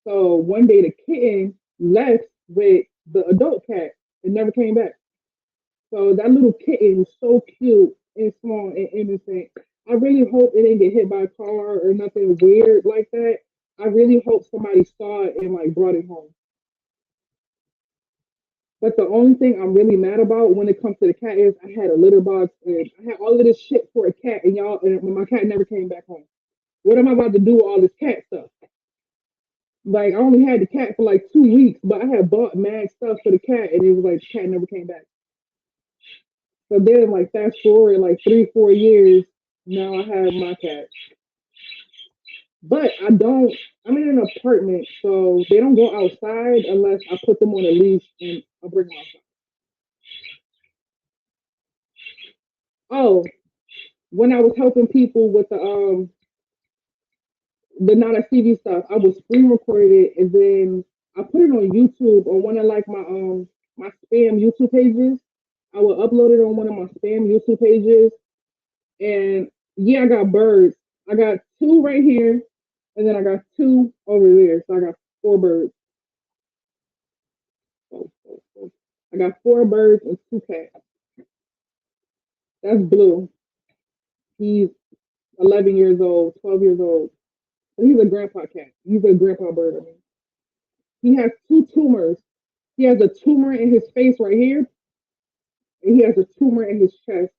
So one day, the kitten left with the adult cat and never came back. So that little kitten is so cute and small and innocent. I really hope it didn't get hit by a car or nothing weird like that. I really hope somebody saw it and like brought it home. But the only thing I'm really mad about when it comes to the cat is I had a litter box and I had all of this shit for a cat and y'all and my cat never came back home. What am I about to do with all this cat stuff? Like I only had the cat for like 2 weeks, but I had bought mad stuff for the cat and it was like the cat never came back. So then, like, fast forward like 3, 4 years, now I have my cat. But I don't. I'm in an apartment, so they don't go outside unless I put them on a leash and I bring them outside. Oh, when I was helping people with the not a TV stuff, I was screen recorded it and then I put it on YouTube on one of like my spam YouTube pages. I will upload it on one of my spam YouTube pages. And yeah, I got birds. I got two right here, and then I got two over there. So I got four birds. I got four birds and two cats. That's Blue. He's 11 years old, 12 years old. He's a grandpa cat. He's a grandpa bird. I mean, he has two tumors. He has a tumor in his face right here, and he has a tumor in his chest,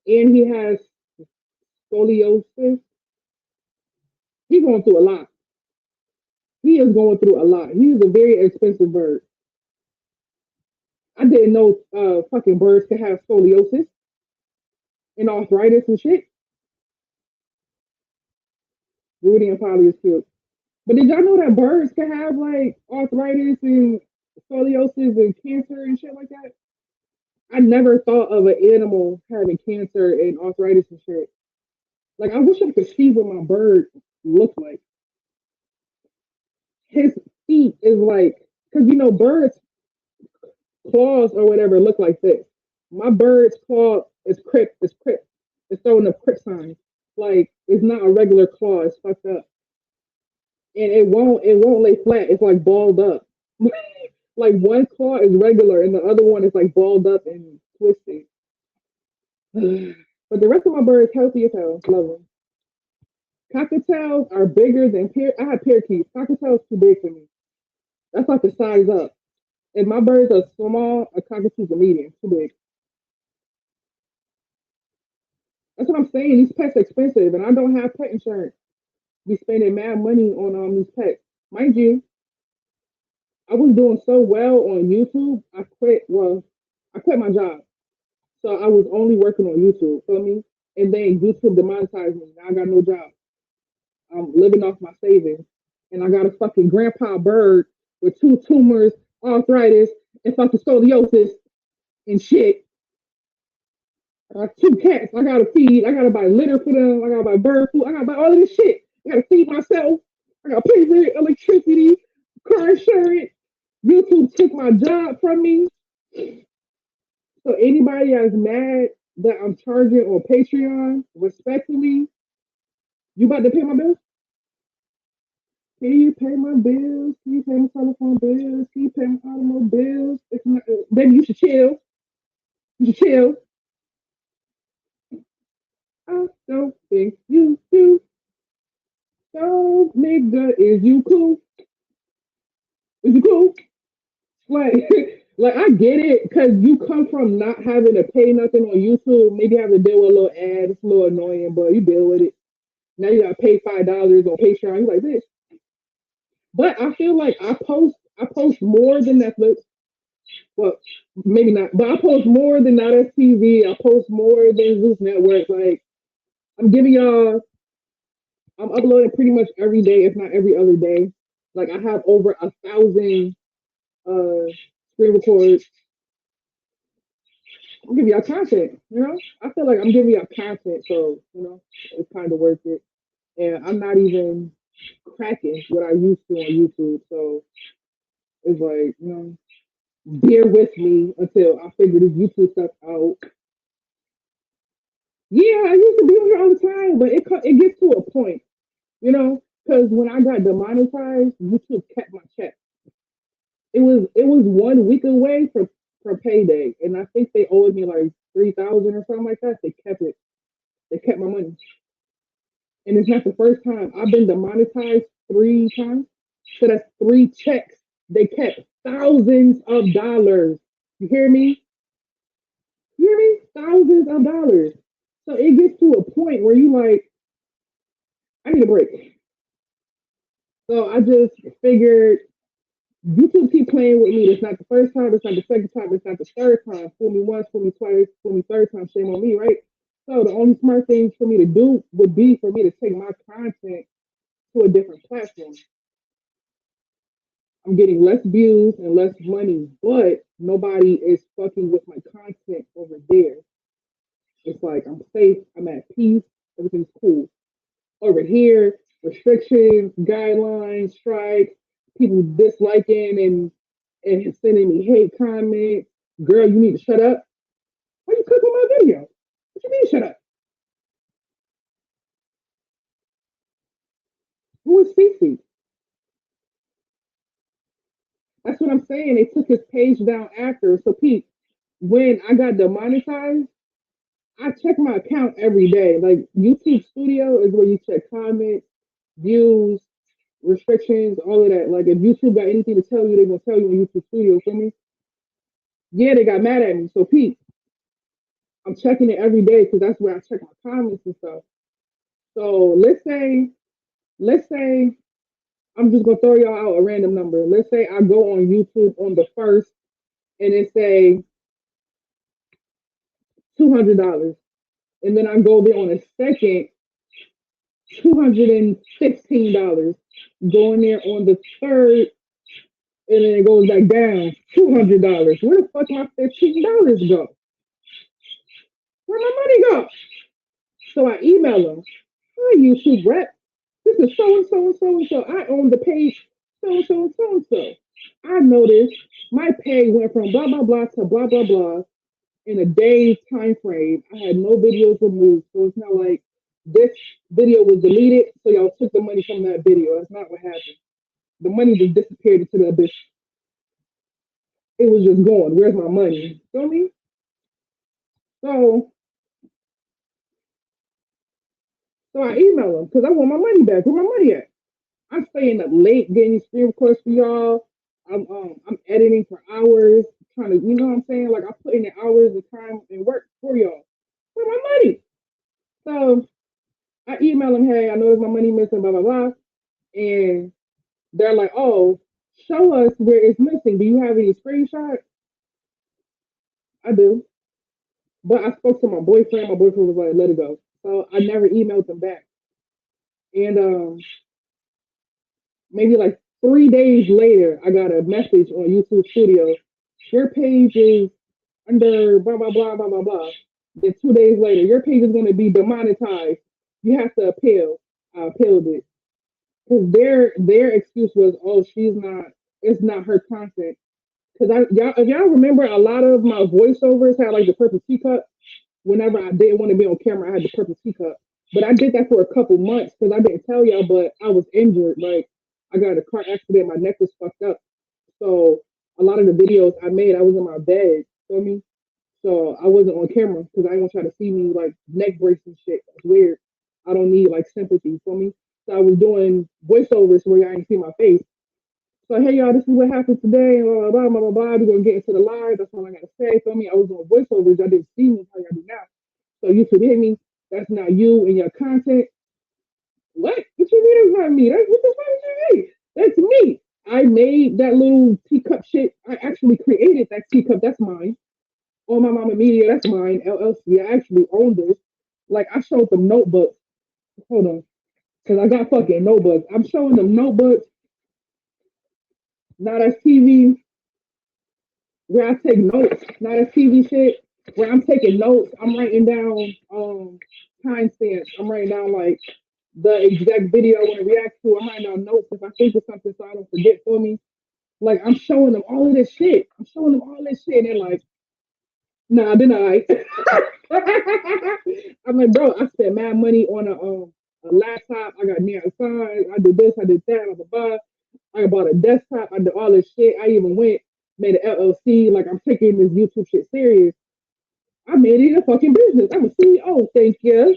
and he has scoliosis. He's going through a lot. He is going through a lot. He is a very expensive bird. I didn't know fucking birds could have scoliosis and arthritis and shit. Rudy and Polly is cute. But did y'all know that birds can have like arthritis and scoliosis and cancer and shit like that? I never thought of an animal having cancer and arthritis and shit. Like I wish I could see what my bird looks like. His feet is like, because you know birds claws or whatever look like this. My bird's claw is crip, is crip. It's throwing up crip signs. Like it's not a regular claw, it's fucked up. And it won't lay flat. It's like balled up. Like one claw is regular and the other one is like balled up and twisted. But the rest of my birds healthy as hell. Love them. Cockatiels are bigger than I have parakeets. Cockatiels too big for me. That's like the size up. If my birds are small, a cockatoo's a medium. Too big. That's what I'm saying. These pets are expensive, and I don't have pet insurance. Be spending mad money on these pets. Mind you, I was doing so well on YouTube. I quit. Well, I quit my job, so I was only working on YouTube. Feel me? And then YouTube demonetized me. Now I got no job. I'm living off my savings, and I got a fucking grandpa bird with two tumors, arthritis, and fucking scoliosis and shit. I got two cats. I gotta feed. I gotta buy litter for them. I gotta buy bird food. I gotta buy all of this shit. I gotta feed myself. I gotta pay for electricity, car insurance. YouTube took my job from me. So anybody that's mad that I'm charging on Patreon, respectfully, you about to pay my bills? Can you pay my bills? Can you pay my telephone bills? Can you pay my automobile bills? If not, baby, you should chill. You should chill. I don't think you do. So, nigga, is you cool? Is you cool? Like, like I get it because you come from not having to pay nothing on YouTube. Maybe have to deal with a little ad. It's a little annoying, but you deal with it. Now you gotta pay $5 on Patreon. You like this, but I feel like I post more than Netflix. Well, maybe not, but I post more than not TV. I post more than Zeus Network. Like I'm giving y'all, I'm uploading pretty much every day, if not every other day. Like I have over 1,000 screen records. I'm giving y'all content, you know? I feel like I'm giving y'all content, so, it's kind of worth it. And I'm not even cracking what I used to on YouTube, so it's like, bear with me until I figure this YouTube stuff out. Yeah, I used to be on here all the time, but it gets to a point, because when I got demonetized, YouTube kept my check. It was 1 week away from payday, and I think they owed me like 3,000 or something like that. They kept it. They kept my money, and it's not the first time I've been demonetized 3 times. So that's 3 checks. They kept thousands of dollars. You hear me? You hear me? Thousands of dollars. So it gets to a point where you like, I need a break. So I just figured YouTube keep playing with me. It's not the first time, it's not the second time, it's not the third time. Fool me once, fool me twice, fool me third time, shame on me, right? So the only smart thing for me to do would be for me to take my content to a different platform. I'm getting less views and less money, but nobody is fucking with my content over there. It's like I'm safe, I'm at peace, everything's cool. Over here, restrictions, guidelines, strikes, people disliking and sending me hate comments. Girl, you need to shut up. Why you click on my video? What you mean shut up? Who is Cece? That's what I'm saying. They took his page down after. So Pete, when I got demonetized, I check my account every day. Like YouTube Studio is where you check comments, views, restrictions, all of that. Like if YouTube got anything to tell you, they're gonna tell you on YouTube Studio. For me, yeah, they got mad at me. So Pete, I'm checking it every day because that's where I check my comments and stuff. So let's say I'm just gonna throw y'all out a random number. Let's say I go on YouTube on the first and it say $200, and then I go there on a second $216. Going there on the third, and then it goes back down $200. Where the fuck my $15 go? Where my money go? So I email them. Hi, YouTube rep. This is so and so and so and so. I own the page so and so and so and so. I noticed my pay went from blah blah blah to blah blah blah in a day's time frame. I had no videos removed, so it's not like this video was deleted, so y'all took the money from that video. That's not what happened. The money just disappeared into the abyss. It was just gone. Where's my money? Feel me? So, so I email them because I want my money back. Where my money at? I'm staying up late getting these screen records for y'all. I'm editing for hours, trying to, you know what I'm saying? Like I put in the hours of time and work for y'all. Where my money? So I email them, hey, I noticed my money missing, blah blah blah, and they're like, oh, show us where it's missing. Do you have any screenshots? I do. But I spoke to my boyfriend. My boyfriend was like, let it go. So I never emailed them back. And maybe like 3 days later, I got a message on YouTube Studio. Your page is under blah blah blah blah blah blah. Then 2 days later, your page is going to be demonetized. You have to appeal. I appealed it because their excuse was, oh, she's not. It's not her content. Because y'all, if y'all remember, a lot of my voiceovers had like the purple teacup. Whenever I didn't want to be on camera, I had the purple teacup. But I did that for a couple months because I didn't tell y'all, but I was injured. Like I got in a car accident, my neck was fucked up. So a lot of the videos I made, I was in my bed. Feel me? So I wasn't on camera because I didn't want y'all to see me like neck brace and shit. That's weird. I don't need like sympathy. Feel me? So I was doing voiceovers where y'all didn't see my face. So hey y'all, this is what happened today, and blah blah blah blah blah. Blah. We're gonna get into the live. That's all I gotta say. Feel me? I was on voiceovers. Y'all didn't see me how y'all do now. So you should hit me. That's not you and your content. What? What you mean it's not me? What the fuck is you mean? That's me. I made that little teacup shit. I actually created that teacup. That's mine. On my mama media, that's mine. LLC. I actually own this. Like I showed them notebooks. Hold on. Cause I got fucking notebooks. I'm showing them notebooks. Now that's TV where I take notes, not a TV shit. Where I'm taking notes, I'm writing down timestamps. I'm writing down like the exact video I want to react to. I'm writing down notes if I think of something so I don't forget for me. Like I'm showing them all of this shit. I'm showing them all this shit, and they're like, "Nah, then I." I'm like, bro, I spent mad money on a laptop. I got near a sign. I did this. I did that. Blah blah blah. I bought a desktop. I did all this shit. I even went made an LLC. Like I'm taking this YouTube shit serious. I made it a fucking business. I'm a CEO. Thank you.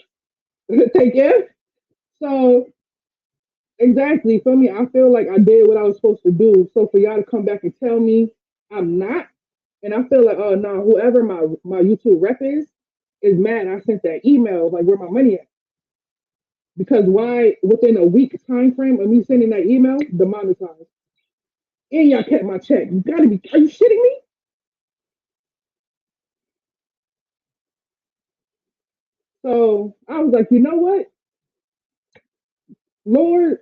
Thank you. So exactly for me, I feel like I did what I was supposed to do. So for y'all to come back and tell me I'm not, and I feel like, oh no, whoever my YouTube rep is mad. I sent that email like where my money at? Because why within a week time frame of me sending that email, demonetized. And y'all kept my check. You gotta be, are you shitting me? So I was like, you know what? Lord,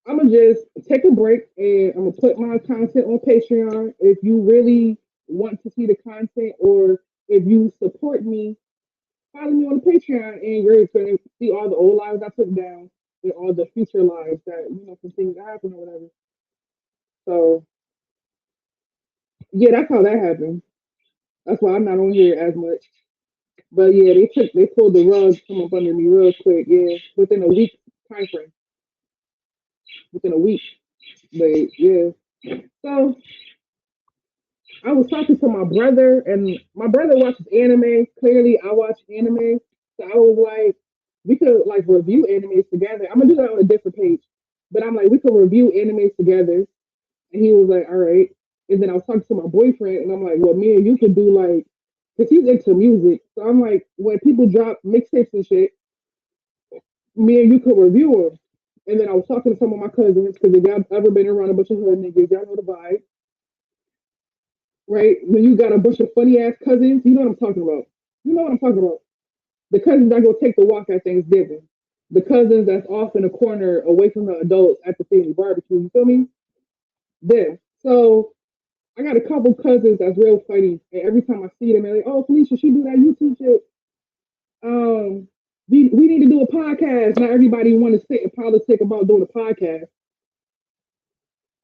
I'm gonna just take a break and I'm gonna put my content on Patreon. If you really want to see the content, or if you support me, follow me on Patreon, and you're gonna see all the old lives I took down and all the future lives that continue to happen or whatever. So yeah, that's how that happened. That's why I'm not on here as much. But yeah, they pulled the rug from up under me real quick. Yeah, within a week time frame, within a week. But yeah, so I was talking to my brother, and my brother watches anime. Clearly, I watch anime, so I was like, we could like review animes together. I'm gonna do that on a different page, but I'm like, we could review animes together. And he was like, all right. And then I was talking to my boyfriend, and I'm like, well, me and you could do like, cause he's into music. So I'm like, when people drop mixtapes and shit, me and you could review them. And then I was talking to some of my cousins because if y'all ever been around a bunch of hood niggas, y'all know the vibe, right? When you got a bunch of funny ass cousins, you know what I'm talking about. You know what I'm talking about. The cousins that go take the walk at Thanksgiving. The cousins that's off in a corner away from the adults at the family barbecue. You feel me? Them. So I got a couple cousins that's real funny, and every time I see them, they're like, "Oh, Felicia, she do that YouTube shit. Um, we need to do a podcast." Not everybody want to sit and politic about doing a podcast.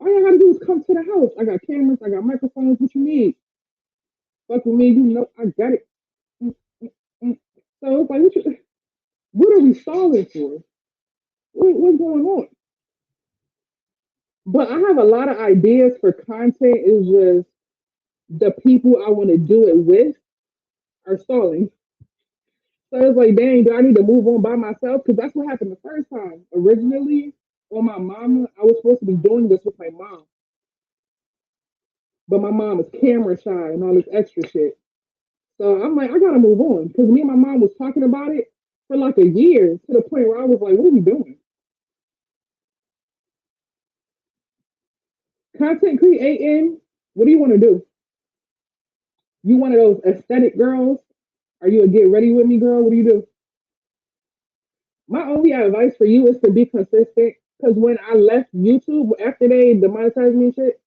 All you gotta do is come to the house. I got cameras, I got microphones. What you need? Fuck with me, you know I got it. Mm, mm, mm. So it's like, what are we stalling for? What's going on? But I have a lot of ideas for content. It's just the people I want to do it with are stalling. So it's like, dang, do I need to move on by myself? Because that's what happened the first time. Originally, on my mama, I was supposed to be doing this with my mom, but my mom is camera shy and all this extra shit. So I'm like, I gotta move on because me and my mom was talking about it for like a year to the point where I was like, what are we doing? Content creating. What do you want to do? You one of those aesthetic girls? Are you a get ready with me girl? What do you do? My only advice for you is to be consistent. Because when I left YouTube after they demonetized me and shit,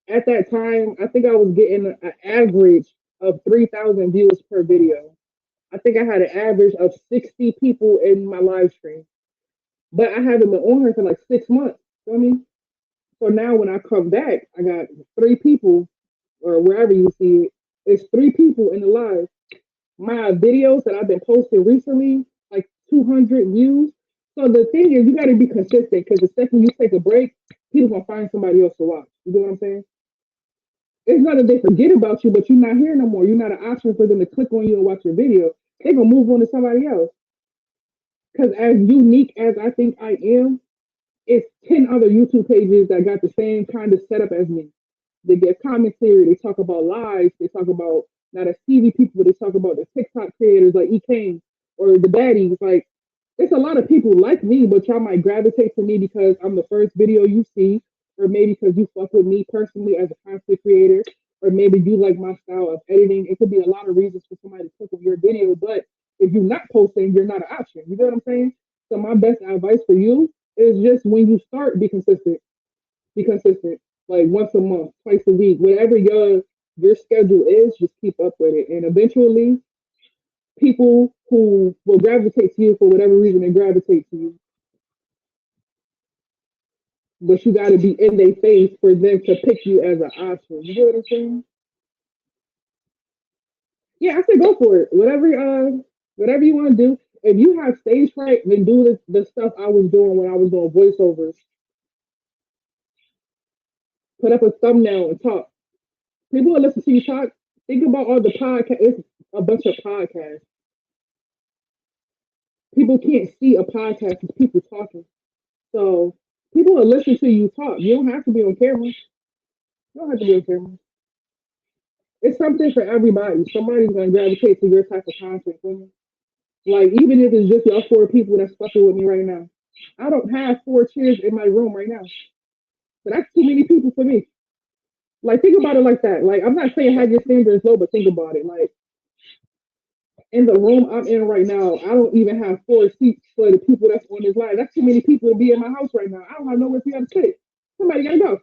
at that time, I think I was getting an average of 3,000 views per video. I think I had an average of 60 people in my live stream. But I haven't been on her for like 6 months. You know what I mean? So now when I come back, I got 3 people, or wherever you see it, it's 3 people in the live. My videos that I've been posting recently, like 200 views. So the thing is, you got to be consistent because the second you take a break, people gonna find somebody else to watch. You know what I'm saying? It's not that they forget about you, but you're not here no more. You're not an option for them to click on you and watch your video. They gonna move on to somebody else. Because as unique as I think I am, it's 10 other YouTube pages that got the same kind of setup as me. They get commentary. They talk about lives. They talk about not as TV people. They talk about the TikTok creators like E Kane or the baddies. Like it's a lot of people like me, but y'all might gravitate to me because I'm the first video you see, or maybe because you fuck with me personally as a content creator, or maybe you like my style of editing. It could be a lot of reasons for somebody to click on your video, but if you're not posting, you're not an option. You know what I'm saying? So my best advice for you is just when you start, be consistent. Be consistent. Like once a month, twice a week, whatever your schedule is, just keep up with it. And eventually people who will gravitate to you for whatever reason they gravitate to you. But you gotta be in their face for them to pick you as an option. You know what I'm saying? Yeah, I say go for it. Whatever you want to do. If you have stage fright, then do the stuff I was doing when I was doing voiceovers. Put up a thumbnail and talk. People will listen to you talk. Think about all the podcasts. It's a bunch of podcasts. People can't see a podcast. It's people talking. So people will listen to you talk. You don't have to be on camera. You don't have to be on camera. It's something for everybody. Somebody's gonna gravitate to your type of content. Like even if it's just y'all 4 people that's fucking with me right now. I don't have 4 chairs in my room right now. But that's too many people for me. Like think about it like that. Like I'm not saying have your standards low, but think about it. Like in the room I'm in right now, I don't even have 4 seats for the people that's on this line. That's too many people to be in my house right now. I don't have nowhere for you to sit. Somebody gotta go.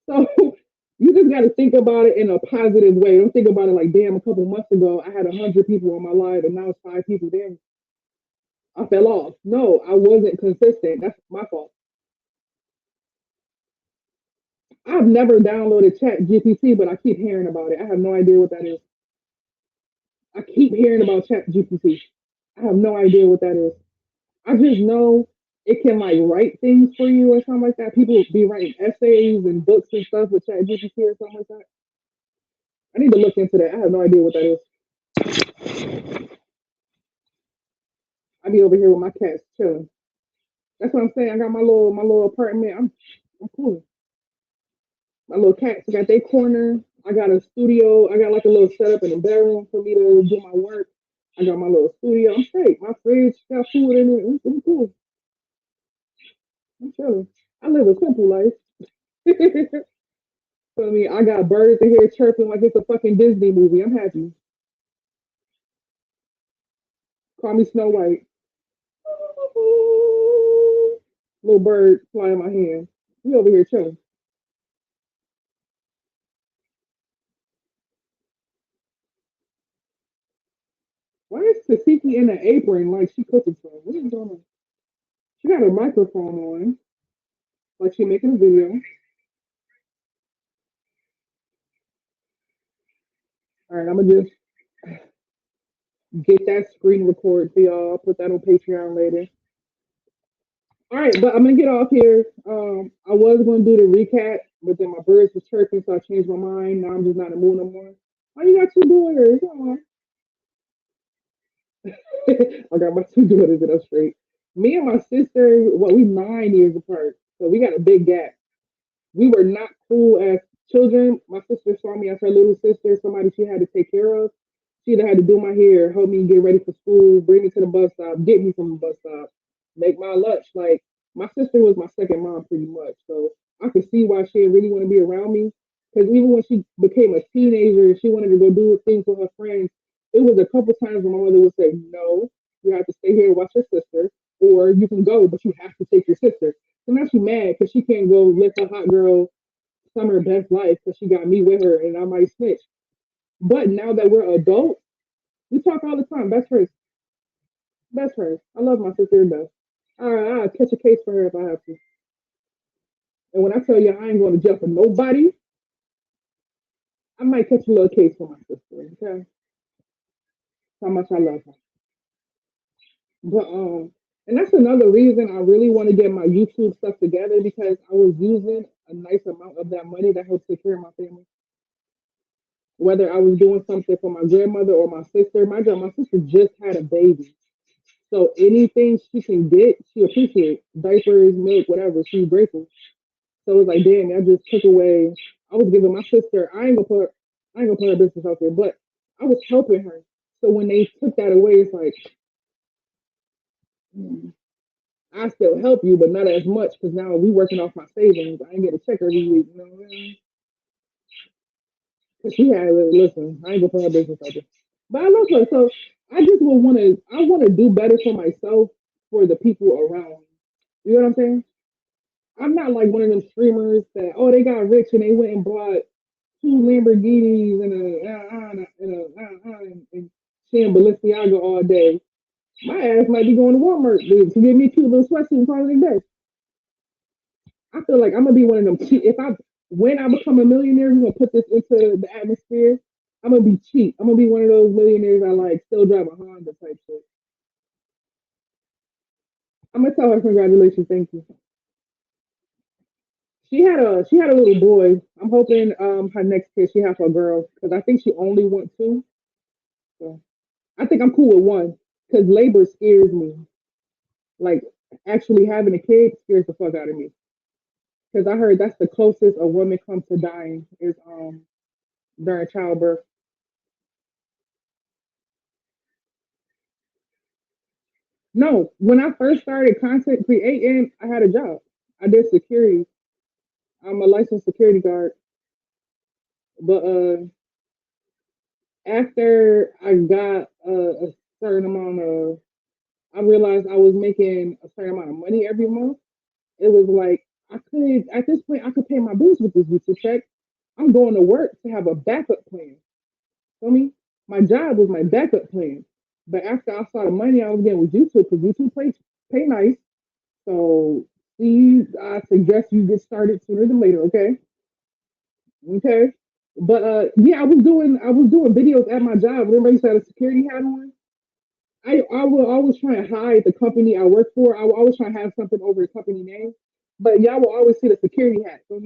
So you just gotta think about it in a positive way. Don't think about it like, damn, a couple months ago I had 100 people on my live and now it's 5 people. Damn, I fell off. No, I wasn't consistent. That's my fault. I've never downloaded Chat GPT, but I keep hearing about it. I have no idea what that is. I keep hearing about Chat GPT. I have no idea what that is. I just know it can like write things for you or something like that. People be writing essays and books and stuff with Chat GPT or something like that. I need to look into that. I have no idea what that is. I be over here with my cats chilling. That's what I'm saying. I got my little apartment. I'm cool. My little cats got their corner. I got a studio. I got like a little setup in the bedroom for me to do my work. I got my little studio. I'm straight. My fridge got food in it. I'm cool. I'm chilling. I live a simple life. Feel me? I got birds in here chirping like it's a fucking Disney movie. I'm happy. Call me Snow White. Little bird flying in my hand. We over here chilling. Why is Tasiki in an apron like she cooking for? What is going on? She got her microphone on, like she making a video. All right, I'm gonna just get that screen record for y'all. Put that on Patreon later. All right, but I'm gonna get off here. I was gonna do the recap, but then my birds was chirping, so I changed my mind. Now I'm just not in the mood no more. Oh, you got two daughters? Come I got my two daughters and I'm straight. Me and my sister, well, we 9 years apart, so we got a big gap. We were not cool as children. My sister saw me as her little sister, somebody she had to take care of. She either had to do my hair, help me get ready for school, bring me to the bus stop, get me from the bus stop, make my lunch. Like my sister was my second mom pretty much. So I could see why she didn't really want to be around me. Because even when she became a teenager, she wanted to go do things with her friends. It was a couple times when my mother would say, "No, you have to stay here and watch your sister, or you can go, but you have to take your sister." So now she's mad because she can't go live her hot girl summer best life because she got me with her and I might snitch. But now that we're adults, we talk all the time. Best friends. Best friends. I love my sister to death. I'll catch a case for her if I have to. And when I tell you I ain't going to jail for nobody, I might catch a little case for my sister. Okay? How much I love her. But and that's another reason I really want to get my YouTube stuff together because I was using a nice amount of that money that helps take care of my family. Whether I was doing something for my grandmother or my sister. My sister just had a baby. So anything she can get, she appreciates. Diapers, milk, whatever. She's grateful. So it was like, damn, that just took away. I was giving my sister. I ain't gonna put her business out there, but I was helping her. So when they took that away, it's like, hmm, I still help you, but not as much because now we working off my savings. I ain't get a check every week. You know what I mean? Cause she had listen. I ain't gonna put her business out there, but I love her. So I just would want to. I want to do better for myself for the people around me. You know what I'm saying? I'm not like one of them streamers that they got rich and they went and bought two Lamborghinis and seeing Balenciaga all day. My ass might be going to Walmart to get me a cute little sweatsuit and call it a day. I feel like I'm gonna be one of them cheap. If I when I become a millionaire, we're gonna put this into the atmosphere. I'm gonna be cheap. I'm gonna be one of those millionaires that like still drive a Honda type shit. I'm gonna tell her congratulations, thank you. She had a little boy. I'm hoping her next kid she has a girl because I think she only want two. So I think I'm cool with one because labor scares me. Like actually having a kid scares the fuck out of me because I heard that's the closest a woman comes to dying is during childbirth. No, when I first started content creating, I had a job. I did security. I'm a licensed security guard. But after I got a certain amount of, I realized I was making a certain amount of money every month. It was like I could at this point I could pay my bills with this YouTube check. I'm going to work to have a backup plan. Feel me? My job was my backup plan. But after I saw the money I was getting with YouTube, because YouTube pay nice, so please, I suggest you get started sooner than later. Okay, okay. But yeah, I was doing videos at my job. Everybody said a security hat on. I will always try and hide the company I work for. I will always try and have something over the company name. But y'all will always see the security hat. So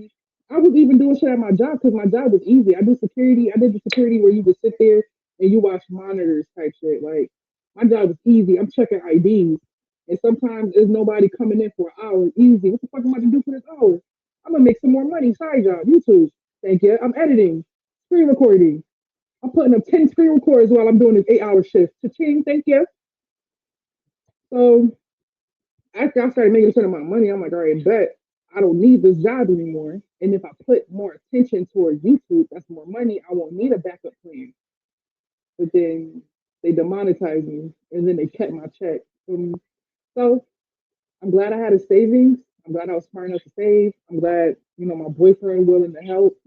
I was even doing shit at my job because my job was easy. I do security. I did the security where you would sit there and you watch monitors type shit. Like my job was easy. I'm checking IDs. And sometimes there's nobody coming in for an hour. Easy. What the fuck am I to do for this hour? I'm gonna make some more money. Side job. YouTube. Thank you. I'm editing. Screen recording. I'm putting up 10 screen recorders while I'm doing this 8 hour shift. Cha-ching, thank you. So after I started making a certain amount of money, I'm like, all right, bet I don't need this job anymore. And if I put more attention towards YouTube, that's more money. I won't need a backup plan. But then they demonetized me and then they kept my check. So I'm glad I had a savings. I'm glad I was smart enough to save. I'm glad, my boyfriend willing to help.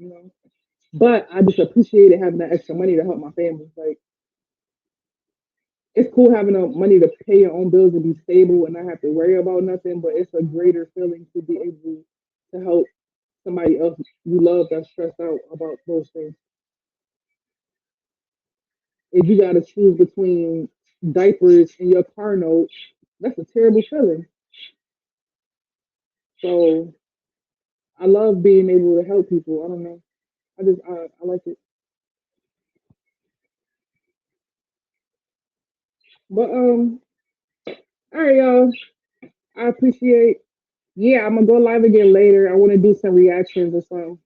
But I just appreciated having that extra money to help my family. Like, it's cool having the money to pay your own bills and be stable and not have to worry about nothing, but it's a greater feeling to be able to help somebody else you love that's stressed out about those things. If you got to choose between diapers and your car note, that's a terrible feeling. So I love being able to help people. I don't know. I like it. But all right, y'all. I appreciate. Yeah, I'm gonna go live again later. I want to do some reactions or something.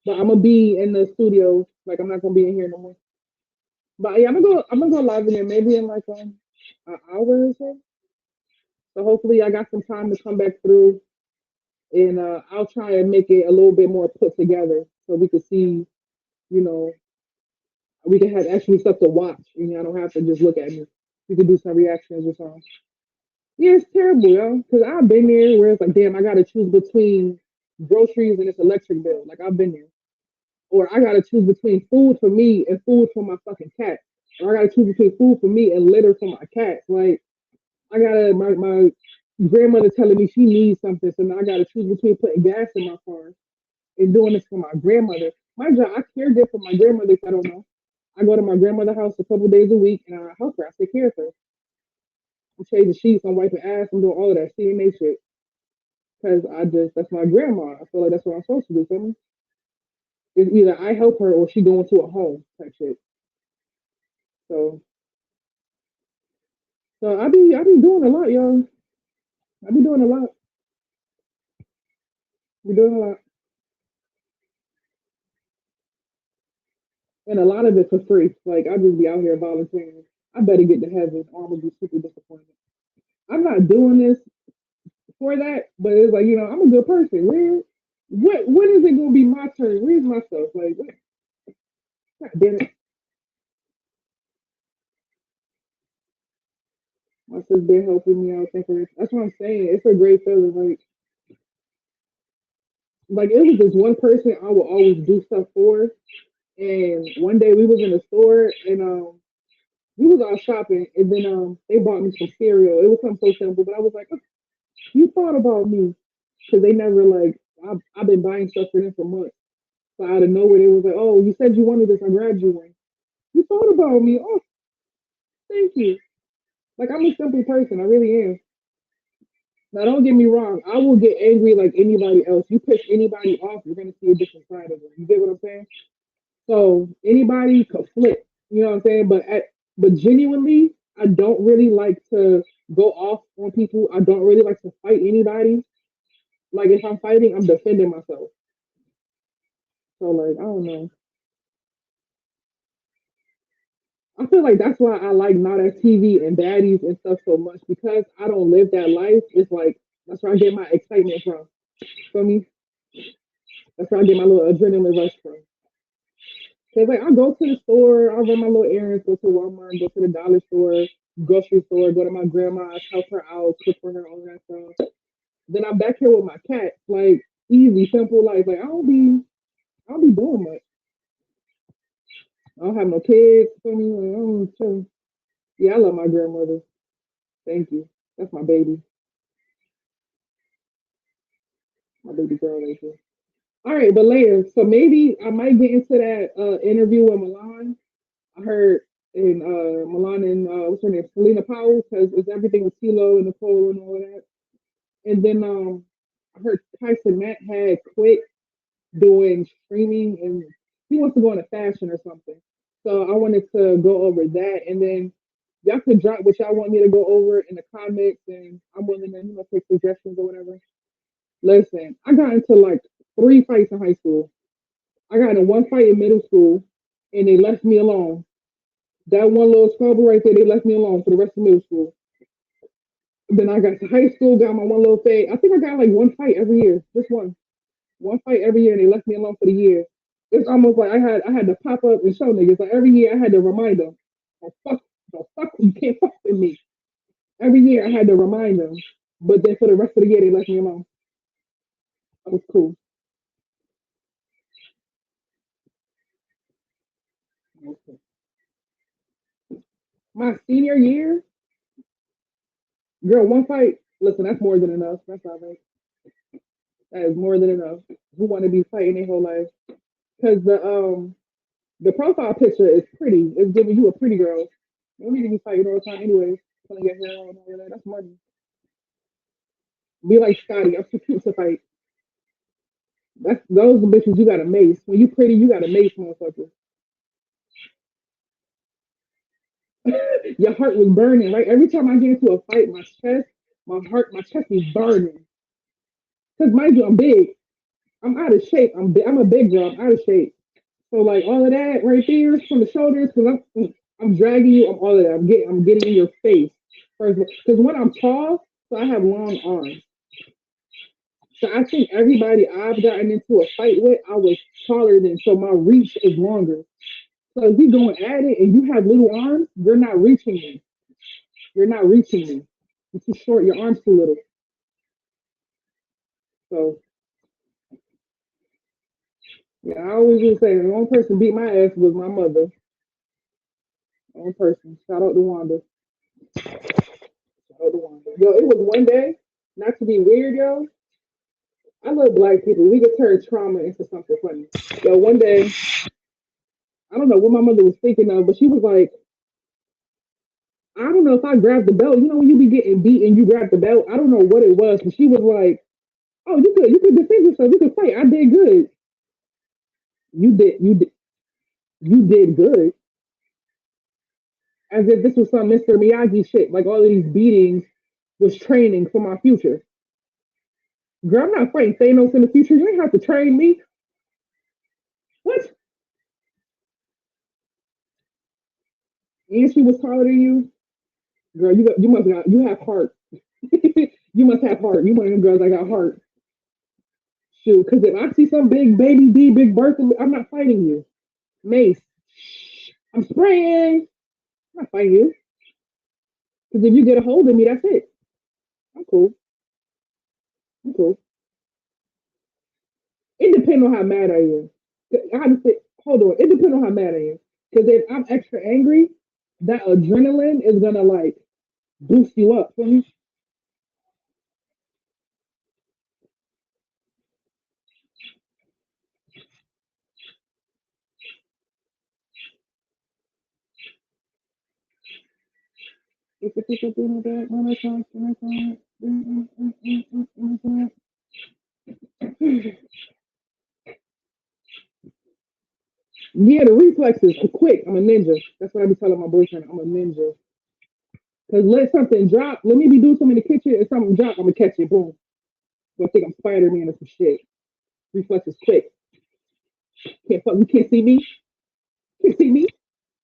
But I'm gonna be in the studio. Like, I'm not gonna be in here no more. But yeah, I'm gonna go live again maybe in like an hour or so. So hopefully I got some time to come back through, and I'll try and make it a little bit more put together so we can see, you know, we can have actually stuff to watch. I don't have to just look at me. We can do some reactions or something. Yeah, it's terrible, yo. Because I've been there where it's like, damn, I gotta choose between groceries and this electric bill. Like, I've been there. Or I gotta choose between food for me and food for my fucking cat. Or I gotta choose between food for me and litter for my cat. Like, I gotta my grandmother telling me she needs something, so now I gotta choose between putting gas in my car and doing this for my grandmother. My job, I caregiver for my grandmother. If I don't know, I go to my grandmother's house a couple days a week and I help her. I take care of her. I'm changing sheets, I'm wiping ass, I'm doing all of that CNA shit. Because that's my grandma. I feel like that's what I'm supposed to do. For me, it's either I help her or she go into a home type shit. So, so I be doing a lot, y'all. I be doing a lot. Be doing a lot, and a lot of it for free. Like, I just be out here volunteering. I better get to heaven, or I'm gonna be super disappointed. I'm not doing this for that, but it's like, I'm a good person. When is it gonna be my turn? Where's my stuff? Like, God damn it, my sister's been helping me out. Thank her. That's what I'm saying. It's a great feeling. Like it was this one person I would always do stuff for, and one day we was in the store and we was out shopping, and then they bought me some cereal. It was something so simple, but I was like, oh, you thought about me, because they never like I've been buying stuff for them for months. So out of nowhere, they was like, "Oh, you said you wanted this. I grabbed you one. You thought about me. Oh, thank you." Like, I'm a simple person. I really am. Now, don't get me wrong. I will get angry like anybody else. You piss anybody off, you're gonna see a different side of them. You get what I'm saying? So anybody could flip. You know what I'm saying? But genuinely, I don't really like to go off on people. I don't really like to fight anybody. Like, if I'm fighting, I'm defending myself. So, like, I don't know. I feel like that's why I like Not as TV and Baddies and stuff so much, because I don't live that life. It's like that's where I get my excitement from. For me, that's where I get my little adrenaline rush from. Cause like I go to the store, I run my little errands, go to Walmart, go to the dollar store, grocery store, go to my grandma's, help her out, cook for her, all that stuff. Then I'm back here with my cat, like easy, simple life. Like I don't be doing much. I don't have no kids for me. Like, I don't chill. Yeah, I love my grandmother. Thank you. That's my baby girl right there. All right, but later, so maybe I might get into that interview with Milan. I heard in Milan and what's her name, Selena Powell, because it's everything with Tilo and Nicole and all of that. And then I heard Tyson Matt had quit doing streaming and he wants to go into fashion or something. So I wanted to go over that, and then y'all could drop what y'all want me to go over in the comments, and I'm willing to take suggestions or whatever. Listen, I got into like 3 fights in high school. I got in one fight in middle school, and they left me alone. That one little squabble right there, they left me alone for the rest of middle school. Then I got to high school, got my one little fade. I think I got like one fight every year, just one fight every year, and they left me alone for the year. It's almost like I had to pop up and show niggas. Like every year, I had to remind them, don't fuck, you can't fuck with me. Every year, I had to remind them. But then for the rest of the year, they left me alone. That was cool. My senior year, girl, one fight. Listen, that's more than enough. That's all right. That is more than enough. Who want to be fighting their whole life? Because the profile picture is pretty. It's giving you a pretty girl. You don't need to be fighting all the time, anyways. Trying to get hair on and all that. That's money. Be like Scotty. I'm too cute to fight. That's those bitches you got to mace. When you pretty, you got to mace, motherfucker. Your heart was burning, right? Every time I get into a fight, my chest is burning. Cause mind you, I'm big. I'm out of shape. I'm a big girl. I'm out of shape. So like all of that right there from the shoulders, cause I'm dragging you. I'm all of that. I'm getting in your face. First, because when I'm tall, so I have long arms. So I think everybody I've gotten into a fight with, I was taller than, so my reach is longer. So if we going at it and you have little arms, you're not reaching me. You're not reaching me. You're too short. Your arms too little. So yeah, I always do say the one person beat my ass was my mother. One person. Shout out to Wanda. Shout out to Wanda. Yo, it was one day. Not to be weird, yo. I love black people. We could turn trauma into something funny. Yo, one day, I don't know what my mother was thinking of, but she was like, I don't know if I grabbed the belt. You know when you be getting beat and you grab the belt? I don't know what it was, but she was like, oh, you could defend yourself. You could fight. I did good. You did good. As if this was some Mr. Miyagi shit. Like all of these beatings was training for my future. Girl, I'm not fighting Thanos in the future. You ain't have to train me. What? And she was taller than you. Girl, you have heart. You must have heart. You one of them girls that got heart. Shoot, because if I see some big baby D, big birth, I'm not fighting you. Mace, I'm spraying. I'm not fighting you. Because if you get a hold of me, that's it. I'm cool. I'm cool. It depends on how mad I am. I have to say, hold on. It depends on how mad I am. Because if I'm extra angry, that adrenaline is gonna like boost you up. Feel me? Yeah, the reflexes are quick. I'm a ninja. That's what I be telling my boyfriend. I'm a ninja. Cause let something drop. Let me be doing something in the kitchen. If something drop, I'm gonna catch it. Boom. Gonna think I'm Spider Man or some shit. Reflexes quick. Can't fuck. You can't see me. Can't see me.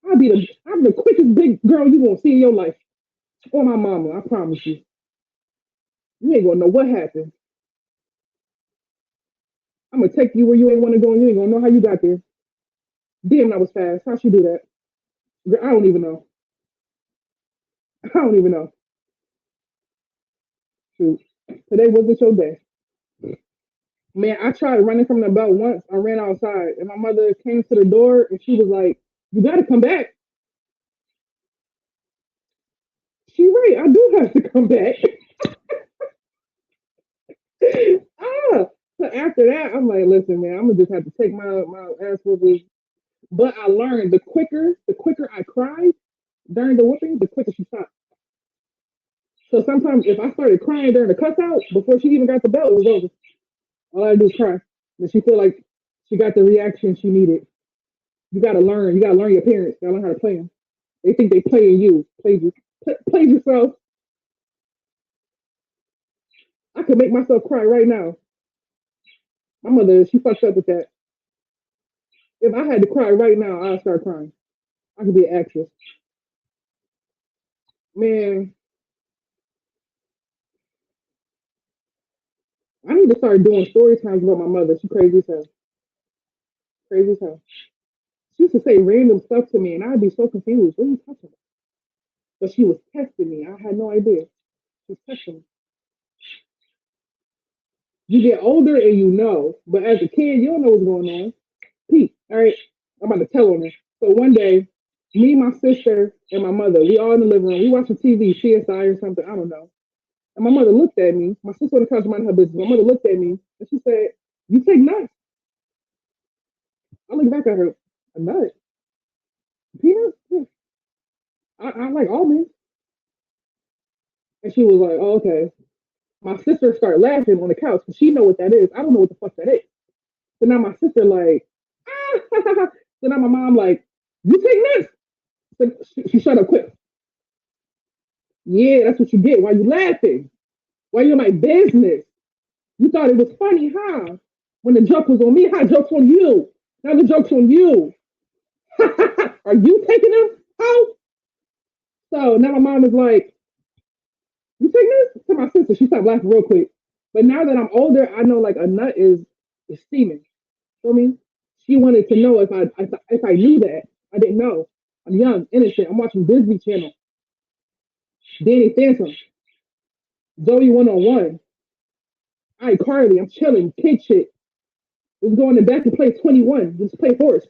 I'm the quickest big girl you gonna see in your life. Or my mama. I promise you. You ain't gonna know what happened. I'm gonna take you where you ain't want to go, and you ain't gonna know how you got there. Damn, that was fast. How she do that? Girl, I don't even know. I don't even know. Shoot. Today wasn't your day. Man, I tried running from the belt once. I ran outside, and my mother came to the door, and she was like, "You got to come back." She right. I do have to come back. ah. So after that, I'm like, listen, man, I'm gonna just have to take my ass whooping. But I learned the quicker I cried during the whooping, the quicker she stopped. So sometimes if I started crying during the cuss out before she even got the belt, it was over. All I do is cry. And she feel like she got the reaction she needed. You gotta learn. You gotta learn your parents. You gotta learn how to play them. They think they playing you. Play yourself. I could make myself cry right now. My mother, she fucked up with that. If I had to cry right now, I'd start crying. I could be an actress. Man, I need to start doing story times about my mother. She crazy as hell. Crazy as hell. She used to say random stuff to me, and I'd be so confused. What are you talking about? But she was testing me. I had no idea. She was testing me. You get older and you know, but as a kid, you don't know what's going on. Pete, all right, I'm about to tell on her. So one day, me, my sister, and my mother, we all in the living room. We watching TV, CSI or something. I don't know. And my mother looked at me. My sister on the couch minding her business. My mother looked at me and she said, "You take nuts." I looked back at her. A nut? Peanuts? Yeah. I like almonds. And she was like, "Oh, okay." My sister started laughing on the couch because she know what that is. I don't know what the fuck that is. So now my sister like, ah. So now my mom like, "You take nuts?" So she shut up quick. Yeah, that's what you get. Why you laughing? Why you in my business? You thought it was funny, huh? When the joke was on me, how joke's on you? Now the joke's on you. Are you taking them out? So now my mom is like, "You taking this?" To my sister. She stopped laughing real quick. But now that I'm older, I know like a nut is steaming. Feel me? She wanted to know if I knew that. I didn't know. I'm young, innocent. I'm watching Disney Channel, Danny Phantom, Zoe 101. I Carly. I'm chilling, kid shit. Let's go in the back and play 21. Let's play horse,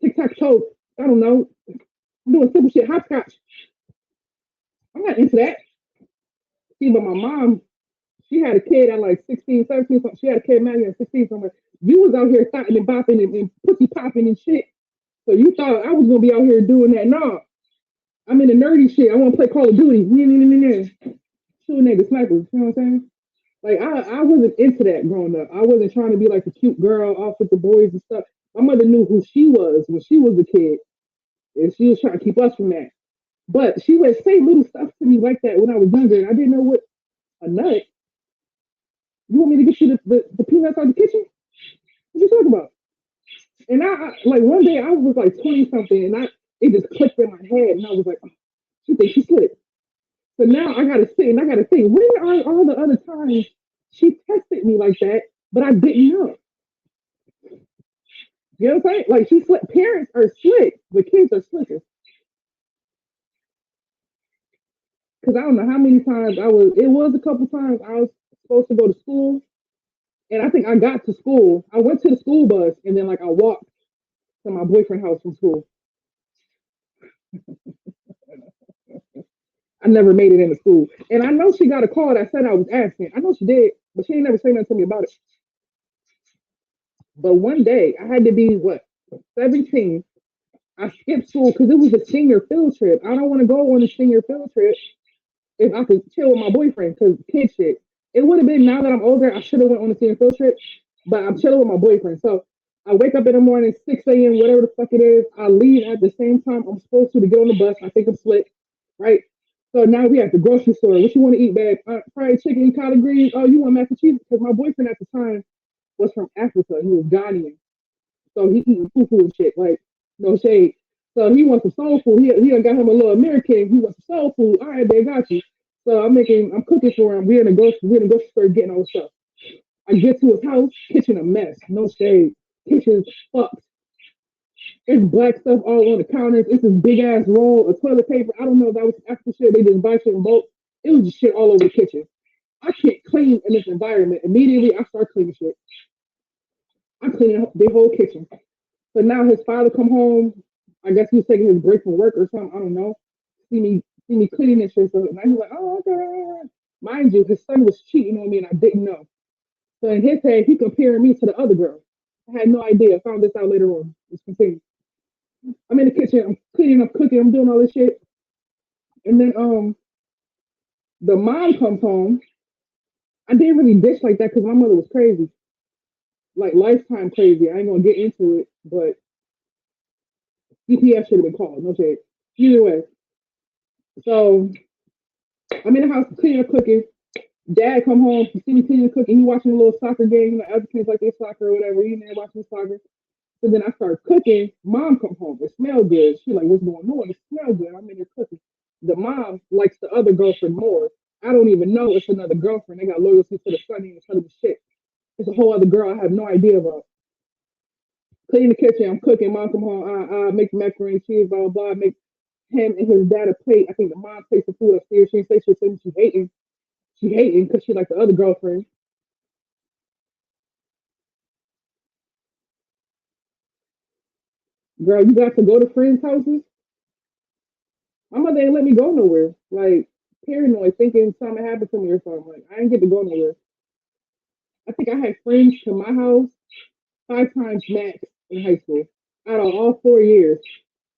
tic tac toe. I don't know. I'm doing simple shit, hopscotch. I'm not into that. See, but my mom, she had a kid at like 16, 17. She had a kid married at 16 somewhere. You was out here thotting and bopping and pussy popping and shit. So you thought I was gonna be out here doing that? No, I'm in the nerdy shit. I want to play Call of Duty. Shooting at the snipers. You know what I'm saying? Like I wasn't into that growing up. I wasn't trying to be like a cute girl off with the boys and stuff. My mother knew who she was when she was a kid, and she was trying to keep us from that. But she would say little stuff to me like that when I was younger, and I didn't know what a nut. You want me to get you the peanuts out of the kitchen? What you talking about? And I like one day I was like 20 something, and I it just clicked in my head, and I was like, oh, she thinks she slick. So now I gotta sit and I gotta think, when are all the other times she tested me like that, but I didn't know? You know what I'm saying? Like she slick. Parents are slick, but kids are slicker. Because I don't know how many times I was. It was a couple times I was supposed to go to school, and I think I got to school. I went to the school bus, and then like I walked to my boyfriend's house from school. I never made it into school, and I know she got a call that said I was absent. I know she did, but she ain't never say nothing to me about it. But one day I had to be what 17. I skipped school because it was a senior field trip. I don't want to go on a senior field trip if I could chill with my boyfriend because kid shit. It would have been now that I'm older, I should have went on a senior field trip, but I'm chilling with my boyfriend. So I wake up in the morning, 6 a.m., whatever the fuck it is. I leave at the same time I'm supposed to get on the bus. I think I'm slick, right? So now we at the grocery store. What you want to eat, babe? Fried chicken and collard greens. Oh, you want mac and cheese? Because my boyfriend at the time was from Africa. He was Ghanaian. So he eating fufu and shit, like no shade. So he wants some soul food. He done got him a little American. He wants some soul food. All right, babe, got you. So I'm cooking for him. We're in the grocery store getting all the stuff. I get to his house, kitchen a mess, no shade. Kitchen's fucked. It's black stuff all on the counters. It's this big ass roll of toilet paper. I don't know if that was after shit. They just buy shit in bulk. It was just shit all over the kitchen. I can't clean in this environment. Immediately, I start cleaning shit. I clean the whole kitchen. So now his father come home. I guess he was taking his break from work or something. I don't know. See me cleaning this shit. So now he's like, oh, okay. Mind you, his son was cheating on me and I didn't know. So in his head, he comparing me to the other girl. I had no idea. I found this out later on. Let's continue. I'm in the kitchen. I'm cleaning. I'm cooking. I'm doing all this shit. And then the mom comes home. I didn't really dish like that because my mother was crazy, like lifetime crazy. I ain't gonna get into it, but CPS should have been called. No shade. Either way, so I'm in the house cleaning up cooking. Dad come home, he see me cleaning cooking. He watching a little soccer game. You know, other kids like their soccer or whatever. He in there watching soccer. So then I start cooking. Mom come home. It smell good. She like, what's going on? It smell good. I'm in here cooking. The mom likes the other girlfriend more. I don't even know it's another girlfriend. They got loyalty to the son and telling me shit. It's a whole other girl I have no idea about. Clean the kitchen. I'm cooking. Mom come home. I make macaroni and cheese. Blah blah blah. Make him and his dad a plate. I think the mom takes the food upstairs. She say she's hating. She hating because she like the other girlfriend. Girl, you got to go to friends' houses. My mother ain't let me go nowhere. Like paranoid, thinking something happened to me or something. Like I didn't get to go nowhere. I think I had friends to my house 5 times max in high school. Out of all 4 years,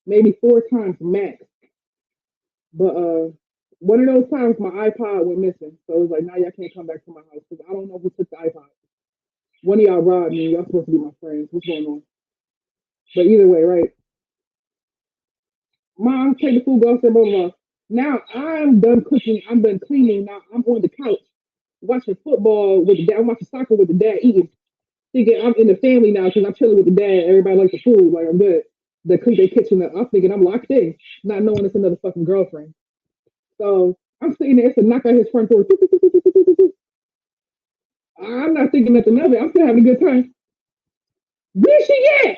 maybe 4 times max. But one of those times my iPod went missing. So it was like, now y'all can't come back to my house because I don't know who took the iPod. One of y'all robbed me. Y'all supposed to be my friends. What's going on? But either way, right? Mom, take the food, go upstairs, blah, blah, blah. Now I'm done cooking. I'm done cleaning. Now I'm on the couch watching football with the dad. I'm watching soccer with the dad, eating. Thinking I'm in the family now because I'm chilling with the dad. Everybody likes the food. Like I'm good. They clean their kitchen up. I'm thinking I'm locked in, not knowing it's another fucking girlfriend. So I'm sitting there. It's a knock on his front door. I'm not thinking nothing of it. I'm still having a good time. Where she at?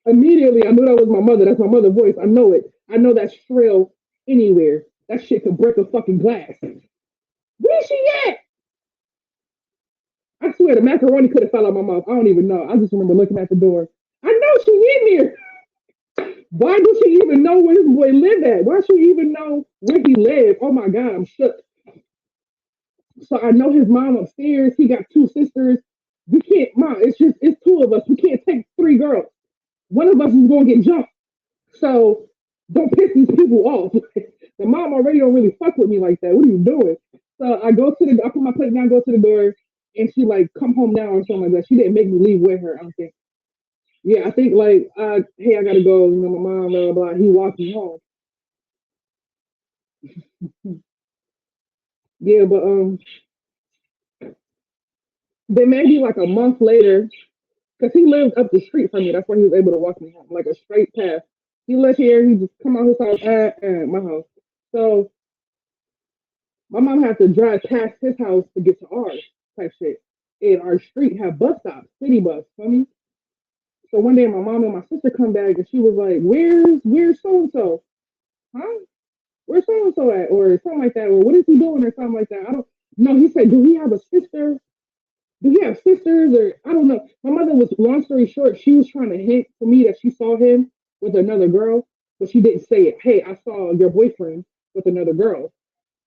Immediately, I knew that was my mother. That's my mother's voice. I know it. I know that shrill anywhere. That shit could break a fucking glass. Where she at? I swear the macaroni could have fell out my mouth. I don't even know. I just remember looking at the door. I know she in there. Why does she even know where this boy lived at? Why should she even know where he lived? Oh my God, I'm shook. So I know his mom upstairs. He got 2 sisters. We can't, mom, it's 2 of us. We can't take 3 girls. One of us is gonna get jumped. So don't piss these people off. The mom already don't really fuck with me like that. What are you doing? So I put my plate down, go to the door, and she like come home now or something like that. She didn't make me leave with her. I don't think. Yeah, I think like, hey, I gotta go. You know, my mom, blah blah. Blah. He walked me home. Yeah, but then maybe like a month later, because he lived up the street from me. That's why he was able to walk me home, like a straight path. He lived here. He just come out his house at my house. So my mom had to drive past his house to get to ours, type shit. And our street had bus stops, city bus. You know what I mean? So one day my mom and my sister come back and she was like, "Where's so and so? Huh? Where's so and so at?" Or something like that. Or what is he doing? Or something like that. I don't know. He said, "Do he have a sister? Do he have sisters?" Or I don't know. My mother was, long story short, she was trying to hint to me that she saw him with another girl, but she didn't say it. Hey, I saw your boyfriend with another girl.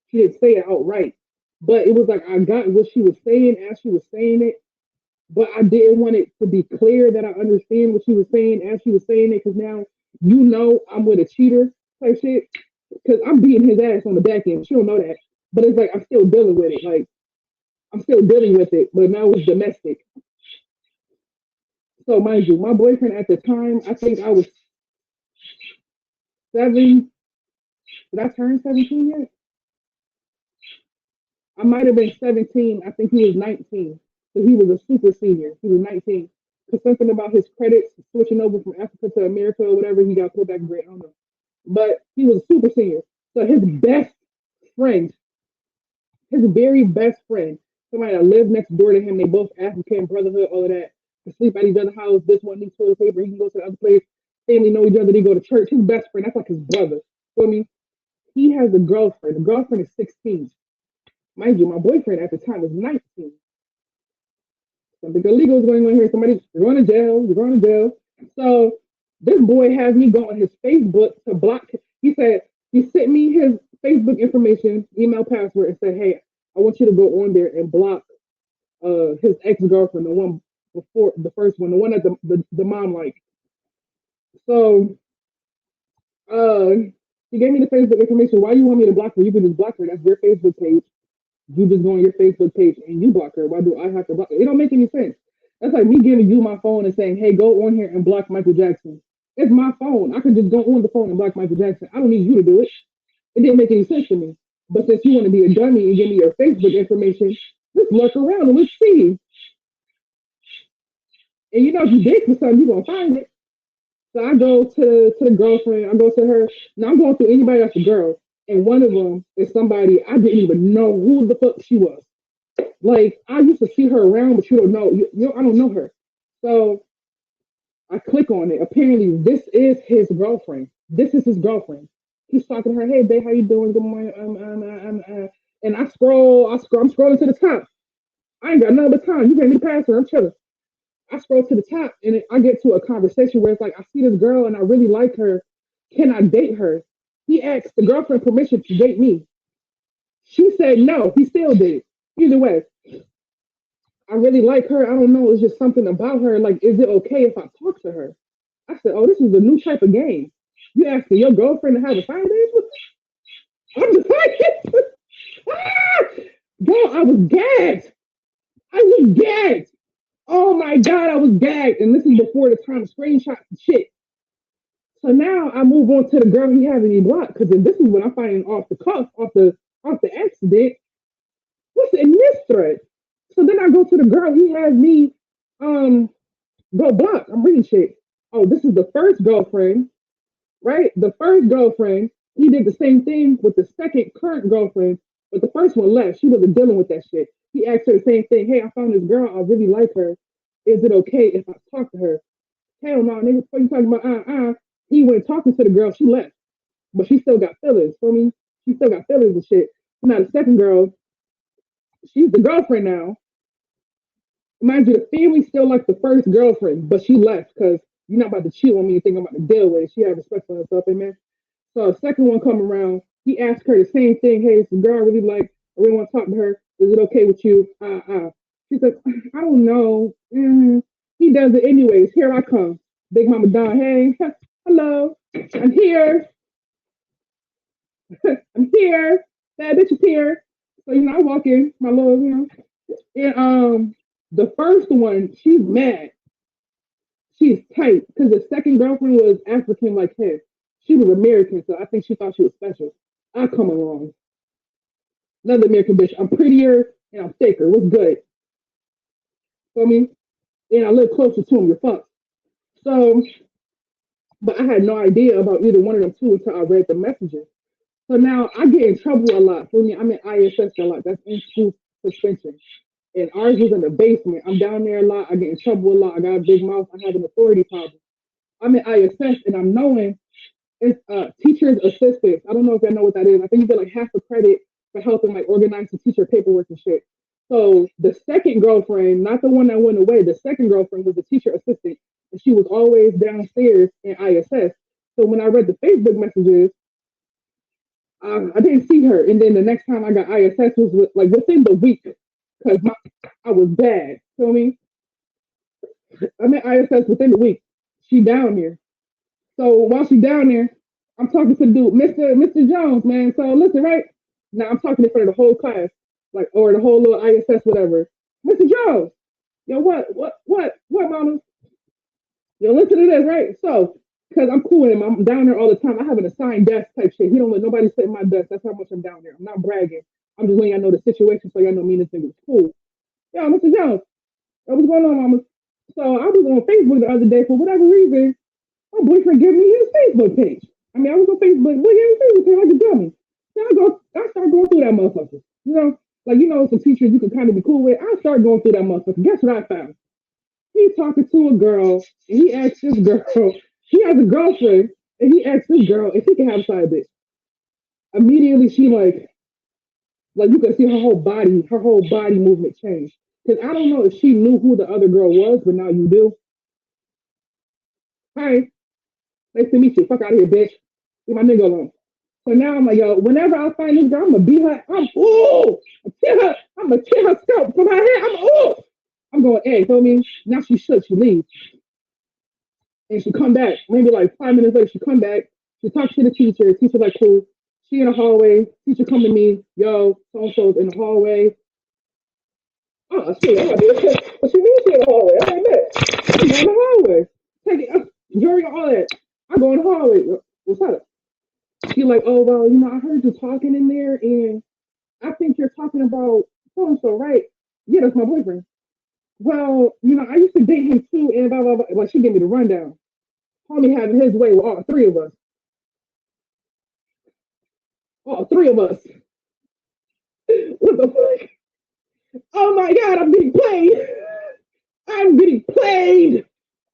She didn't say it outright. But it was like I got what she was saying as she was saying it, but I didn't want it to be clear that I understand what she was saying as she was saying it, because now I'm with a cheater type shit. Because I'm beating his ass on the back end. She don't know that. But it's like I'm still dealing with it. Like I'm still dealing with it, but now it's domestic. So mind you, my boyfriend at the time, I think I was 7. Did I turn 17 yet? I might have been 17. I think he was 19. So he was a super senior. He was 19. Because something about his credits switching over from Africa to America or whatever, he got pulled back great. I don't know. But he was a super senior. So his best friend, his very best friend, somebody that lived next door to him, they both African, brotherhood, all of that. They sleep at each other's house. This one needs toilet paper. He can go to the other place. Family know each other. They go to church. His best friend, that's like his brother. For me, he has a girlfriend. The girlfriend is 16. Mind you, my boyfriend at the time was 19. Something illegal is going on here. You're going to jail. You're going to jail. So this boy has me go on his Facebook to block. He said, he sent me his Facebook information, email password, and said, hey, I want you to go on there and block his ex-girlfriend, the one before the first one, the one that the mom liked. So uh, he gave me the Facebook information. Why you want me to block her? You can just block her. That's your Facebook page. You just go on your Facebook page and you block her. Why do I have to block her? It don't make any sense. That's like me giving you my phone and saying, hey, go on here and block Michael Jackson. It's my phone. I could just go on the phone and block Michael Jackson. I don't need you to do it. It didn't make any sense to me. But since you want to be a dummy and give me your Facebook information, let's look around and let's see. And you know, if you dig for something, you're gonna find it. So I go to the girlfriend. I go to her. Now I'm going through anybody that's a girl, and one of them is somebody I didn't even know who the fuck she was. Like I used to see her around, but you don't know. I don't know her. So I click on it. Apparently, this is his girlfriend. This is his girlfriend. He's talking to her. Hey, babe, how you doing? Good morning. And I scroll. I'm scrolling to the top. I ain't got nothing but time. You can't be past her. I'm chilling. I scroll to the top, and I get to a conversation where it's like, I see this girl, and I really like her. Can I date her? He asked the girlfriend permission to date me. She said no. He still did. Either way, I really like her. I don't know. It's just something about her. Like, is it okay if I talk to her? I said, oh, this is a new type of game. You asking your girlfriend to have a fire date with? I'm just like, ah! Bro, I was gagged. I was gagged. Oh my God, I was gagged. And this is before the time of screenshots and shit. So now I move on to the girl he having me blocked because this is what I'm finding off the cuff, off the accident. What's in this thread? So then I go to the girl he has me um go block. I'm reading shit. Oh, this is the first girlfriend, right? The first girlfriend, he did the same thing with the second current girlfriend, but the first one left. She wasn't dealing with that shit. He asked her the same thing. Hey, I found this girl. I really like her. Is it okay if I talk to her? Hell no, nigga. What you talking about? He went talking to the girl. She left, but she still got feelings. For me, she still got feelings and shit. Now the second girl, she's the girlfriend now. Mind you, the family still like the first girlfriend, but she left because you're not about to cheat on me and think I'm about to deal with it. She had respect for herself, amen. So the second one come around, he asked her the same thing. Hey, it's a girl I really like. I really want to talk to her. Is it okay with you? She's like, I don't know. He does it anyways. Here I come. Big Mama Don. Hey, hello. I'm here. I'm here. That bitch is here. So I walk in, my little, and the first one, she's mad. She's tight because the second girlfriend was African like him. She was American, so I think she thought she was special. I come along, another American bitch. I'm prettier and I'm thicker. What's good? For me, and I live closer to him. You're fucked. So, but I had no idea about either one of them two until I read the messages. So now I get in trouble a lot. For me, I'm in ISS a lot. That's in school suspension. And ours was in the basement. I'm down there a lot. I get in trouble a lot. I got a big mouth. I have an authority problem. I'm in ISS and I'm knowing it's teacher's assistants. I don't know if y'all know what that is. I think you get like half the credit for helping like organize the teacher paperwork and shit. So the second girlfriend, not the one that went away, the second girlfriend was the teacher assistant, and she was always downstairs in ISS. So when I read the Facebook messages, I didn't see her, and then the next time I got ISS was like within the week because I was bad. Feel me? I'm at ISS within the week. She down there. So while she down there, I'm talking to the dude, Mr. Jones, man. So listen, right? Now I'm talking in front of the whole class, like or the whole little ISS, whatever. Mr. Jones, yo, what, mama? Yo, listen to this, right? So, because I'm cool with him, I'm down there all the time. I have an assigned desk type shit. He don't let nobody sit in my desk. That's how much I'm down there. I'm not bragging. I'm just letting y'all know the situation so y'all know me and this nigga was cool. Yo, Mr. Jones, what's going on, mama? So I was on Facebook the other day for whatever reason. My boyfriend gave me his Facebook page. I mean, I was on Facebook, but yeah, his Facebook page like a dummy. So I start going through that motherfucker. Like some teachers you can kind of be cool with. I start going through that motherfucker. Guess what I found? He's talking to a girl, and he asked this girl. He has a girlfriend, and he asked this girl if he can have a side bitch. Immediately, she like you can see her whole body movement change. Because I don't know if she knew who the other girl was, but now you do. Hi, nice to meet you. Fuck out of here, bitch. Leave my nigga alone. So now I'm like, yo, whenever I find this girl, I'm gonna beat her. I'm gonna tear her scalp from her head. I'm going, hey, feel me? Now she shook, she leaves. And she come back, maybe like 5 minutes later, she come back, she talks to the teacher, teacher like, cool. She in the hallway, teacher come to me, yo, so-and-so's in the hallway. Oh, shit, I'm gonna be a what you mean she in the hallway? I ain't that. I'm going in the hallway. Take it, jury, all that. I go in the hallway. What's up? She like, oh, well, I heard you talking in there, and I think you're talking about so-and-so, right? Yeah, that's my boyfriend. Well, I used to date him too, and blah blah blah. Well, she gave me the rundown. Homie having his way with all three of us. All three of us. What the fuck? Oh my god, I'm getting played. I'm getting played.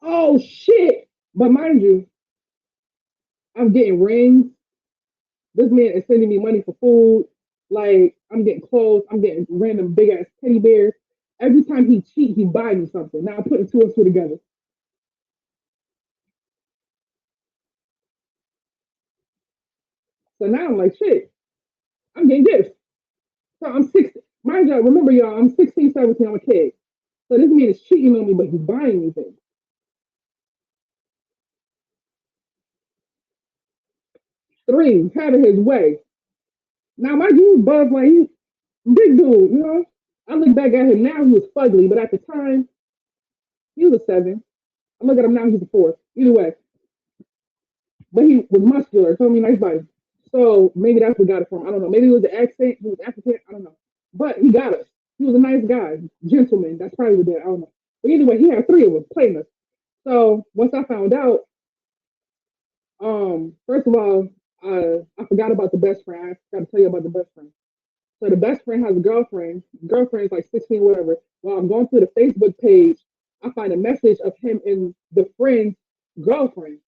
Oh shit. But mind you, I'm getting rings. This man is sending me money for food. Like, I'm getting clothes. I'm getting random big ass teddy bears. Every time he cheat, he buy me something. Now I'm putting two and two together. So now I'm like, shit, I'm getting gifts. So I'm 16. Mind you, remember y'all, I'm 16, 17, I'm a kid. So this man is cheating on me, but he's buying me things. Three, having his way. Now my dude Buzz, like, he's big dude. I look back at him now, he was fugly, but at the time, he was a seven. I look at him now, he's a four. Either way. But he was muscular, so I mean, nice body. So maybe that's what got it from him. I don't know. Maybe it was the accent, he was African, I don't know. But he got us. He was a nice guy, gentleman. That's probably what did. I don't know. But anyway, he had three of us playing us. So once I found out, first of all, I forgot about the best friend. I forgot to tell you about the best friend. So the best friend has a girlfriend. Girlfriend is like 16, whatever. While I'm going through the Facebook page, I find a message of him and the friend's girlfriend.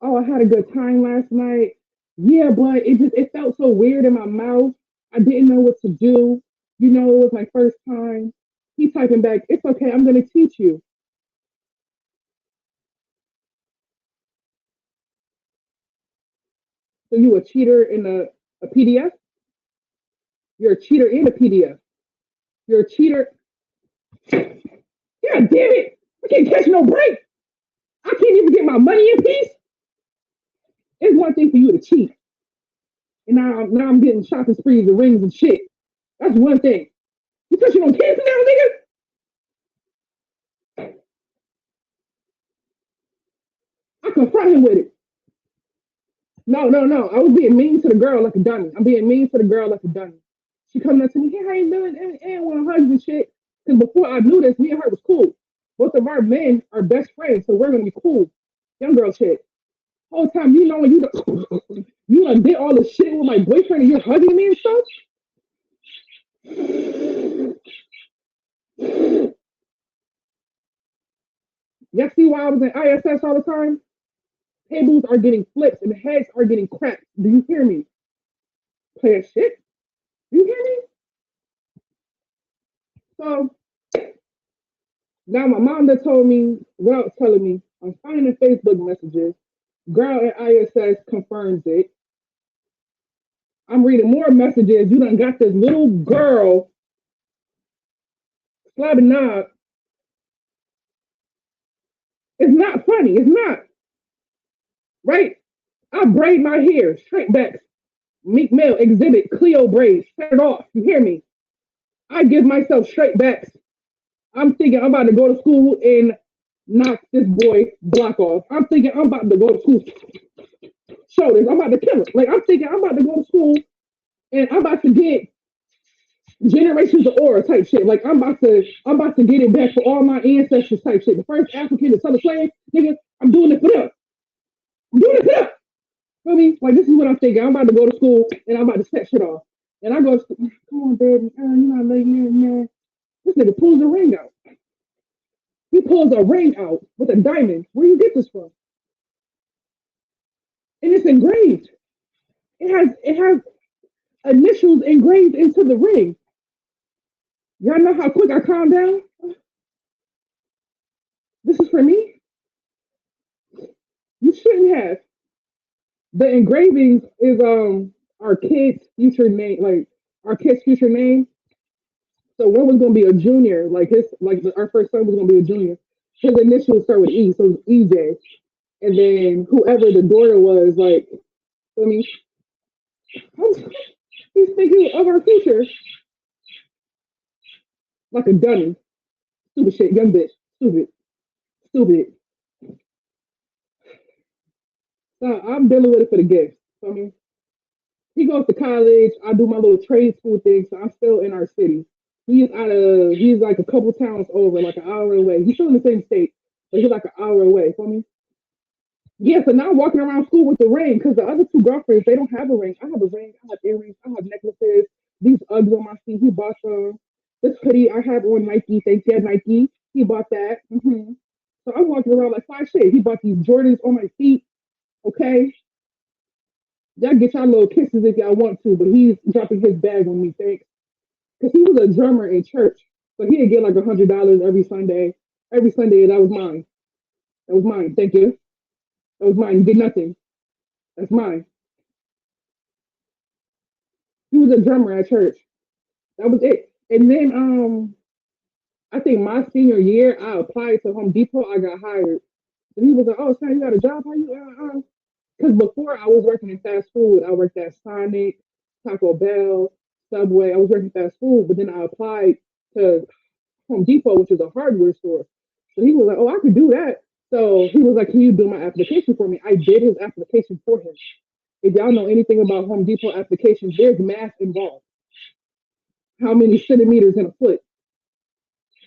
Oh, I had a good time last night. Yeah, but it felt so weird in my mouth. I didn't know what to do. It was my first time. He typing back, it's okay, I'm gonna teach you. So you a cheater in a PDF? You're a cheater in a PDF. You're a cheater. God damn it! I can't catch no break. I can't even get my money in peace. It's one thing for you to cheat, and now I'm getting shopping sprees and rings and shit. That's one thing. Because you don't cancel now, nigga. I confront him with it. No, no, no. I was being mean to the girl like a dummy. I'm being mean to the girl like a dummy. She coming up to me, hey, how you doing? And want hugs and shit. Because before I knew this, me and her was cool. Both of our men are best friends, so we're gonna be cool. Young girl shit. Whole time you know when you done did all the shit with my boyfriend and you're hugging me and stuff. You see why I was in ISS all the time? Tables are getting flipped and heads are getting cracked. Do you hear me? Play a shit? Do you hear me? So now my mom that told me without telling me, I'm finding Facebook messages. Girl at ISS confirms it. I'm reading more messages. You done got this little girl slapping knob. It's not funny. It's not. Right? I braid my hair straight back. Meek Mill exhibit Cleo braids. Set it off. You hear me? I give myself straight backs. I'm thinking I'm about to go to school and knock this boy block off. I'm thinking I'm about to go to school. Shoulders. I'm about to kill him. Like I'm thinking I'm about to go to school and I'm about to get generations of aura type shit. Like I'm about to get it back for all my ancestors type shit. The first African to sell a slave, nigga, I'm doing it for them. I'm doing it for them. Feel me? Like this is what I'm thinking. I'm about to go to school and I'm about to set shit off. And I go, come on, baby, you're not letting me in, man. This nigga pulls a ring out. He pulls a ring out with a diamond. Where you get this from? And it's engraved. It has initials engraved into the ring. Y'all know how quick I calm down? This is for me? You shouldn't have. The engravings is our kid's future name, like our kid's future name. So one was gonna be a junior, like our first son was gonna be a junior. His initials start with E, so it's EJ. And then whoever the daughter was, like, I mean, he's thinking of our future like a dummy. Stupid shit, young bitch. Stupid. Stupid. So I'm dealing with it for the gift. So, I mean, he goes to college. I do my little trade school thing, so I'm still in our city. He's like a couple towns over, like an hour away. He's still in the same state, but he's like an hour away. For me, yeah. So now I'm walking around school with the ring because the other two girlfriends they don't have a ring. I have a ring. I have earrings. I have necklaces. These Uggs on my feet. He bought some. This hoodie I have on Nike. Thank you, Nike. He bought that. So I'm walking around like five shit. He bought these Jordans on my feet. Okay, y'all get y'all little kisses if y'all want to, but he's dropping his bag on me. Thanks. Because he was a drummer in church. So he'd get like $100 every Sunday. Every Sunday, that was mine. That was mine. Thank you. That was mine. You did nothing. That's mine. He was a drummer at church. That was it. And then I think my senior year, I applied to Home Depot. I got hired. And he was like, "Oh, son, you got a job? How you?" Because before I was working in fast food, I worked at Sonic, Taco Bell, Subway. I was working fast food, but then I applied to Home Depot, which is a hardware store. So he was like, "Oh, I could do that." So he was like, "Can you do my application for me?" I did his application for him. If y'all know anything about Home Depot applications, there's math involved. How many centimeters in a foot?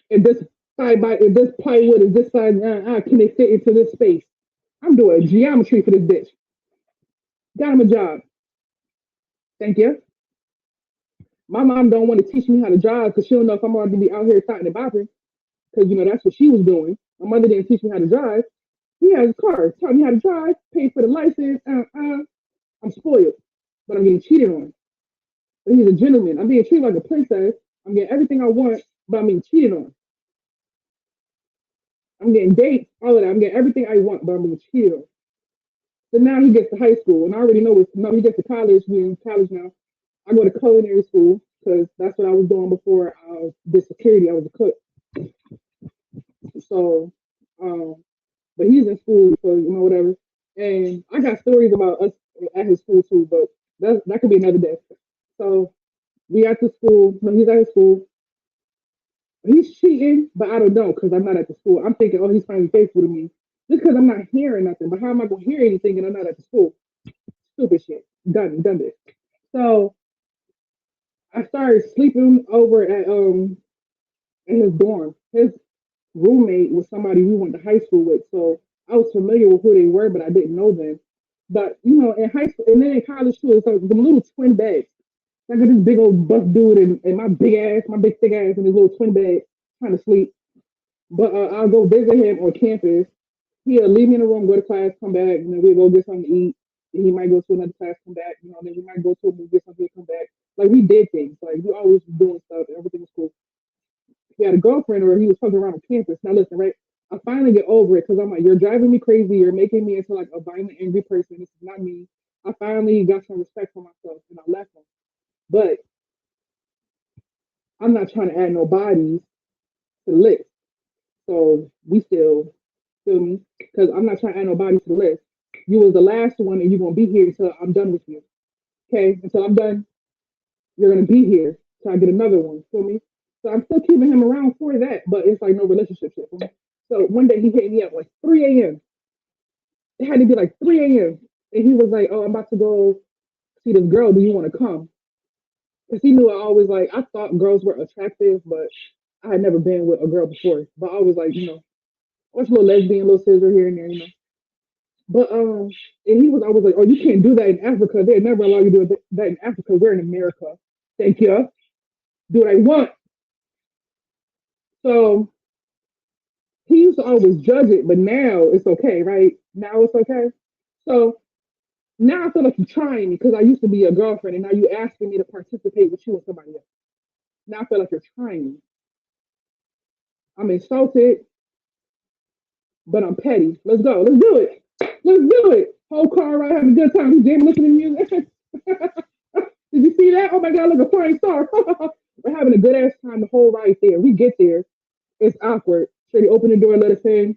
If this if this plywood is this size, can it fit into this space? I'm doing geometry for this bitch. Got him a job. Thank you. My mom don't want to teach me how to drive because she don't know if I'm going to be out here talking and bopping because that's what she was doing. My mother didn't teach me how to drive. He has a car, taught me how to drive, paid for the license. I'm spoiled, but I'm getting cheated on. But he's a gentleman. I'm being treated like a princess. I'm getting everything I want, but I'm being cheated on. I'm getting dates, all of that. I'm getting everything I want, but I'm being cheated on. So now he gets to high school, and I already know it's no. He gets to college. We're in college now. I go to culinary school because that's what I was doing before I did security. I was a cook. So, but he's in school, so whatever. And I got stories about us at his school too, but that could be another day. So we at the school. No, he's at his school. He's cheating, but I don't know because I'm not at the school. I'm thinking, oh, he's finally faithful to me. Just because I'm not hearing nothing. But how am I gonna hear anything and I'm not at the school? Stupid shit. Done this. So I started sleeping over at in his dorm. His roommate was somebody we went to high school with, so I was familiar with who they were, but I didn't know them. But in high school and then in college too, it's like the little twin beds. I got this big old buff dude and my big ass, my big thick ass in his little twin bed trying to sleep. But I'll go visit him on campus. He'll leave me in the room, go to class, come back, and then we'll go get something to eat. And he might go to another class, come back. Then we might go to a movie, get something, come back. Like we did things. Like we always was doing stuff. Everything was cool. He had a girlfriend, or he was fucking around on campus. Now listen, right? I finally get over it because I'm like, you're driving me crazy. You're making me into like a violent, angry person. This is not me. I finally got some respect for myself, and I left him. But I'm not trying to add no bodies to the list. So we still feel me because I'm not trying to add no bodies to the list. You was the last one, and you're gonna be here until I'm done with you. Okay, until I'm done, you're gonna be here till I get another one. Feel me? So I'm still keeping him around for that, but it's like no relationship shit for me. So one day he hit me up like 3 a.m. It had to be like 3 a.m. And he was like, "Oh, I'm about to go see this girl. Do you want to come?" Because he knew I always like I thought girls were attractive, but I had never been with a girl before. But I was like, what's a little lesbian, little scissor here and there. But and he was always like, "Oh, you can't do that in Africa. They never allow you to do that in Africa. We're in America. Thank you. Do what I want." So he used to always judge it, but now it's okay, right? Now it's okay. So now I feel like you're trying me because I used to be a girlfriend, and now you asking me to participate with you and somebody else. Now I feel like you're trying me. I'm insulted, but I'm petty. Let's go. Let's do it. Let's do it. Whole car ride, having a good time. He's jamming, listening to music. Did you see that? Oh my God, look, a flying star. We're having a good ass time the whole ride there. We get there. It's awkward. So they open the door, let us in.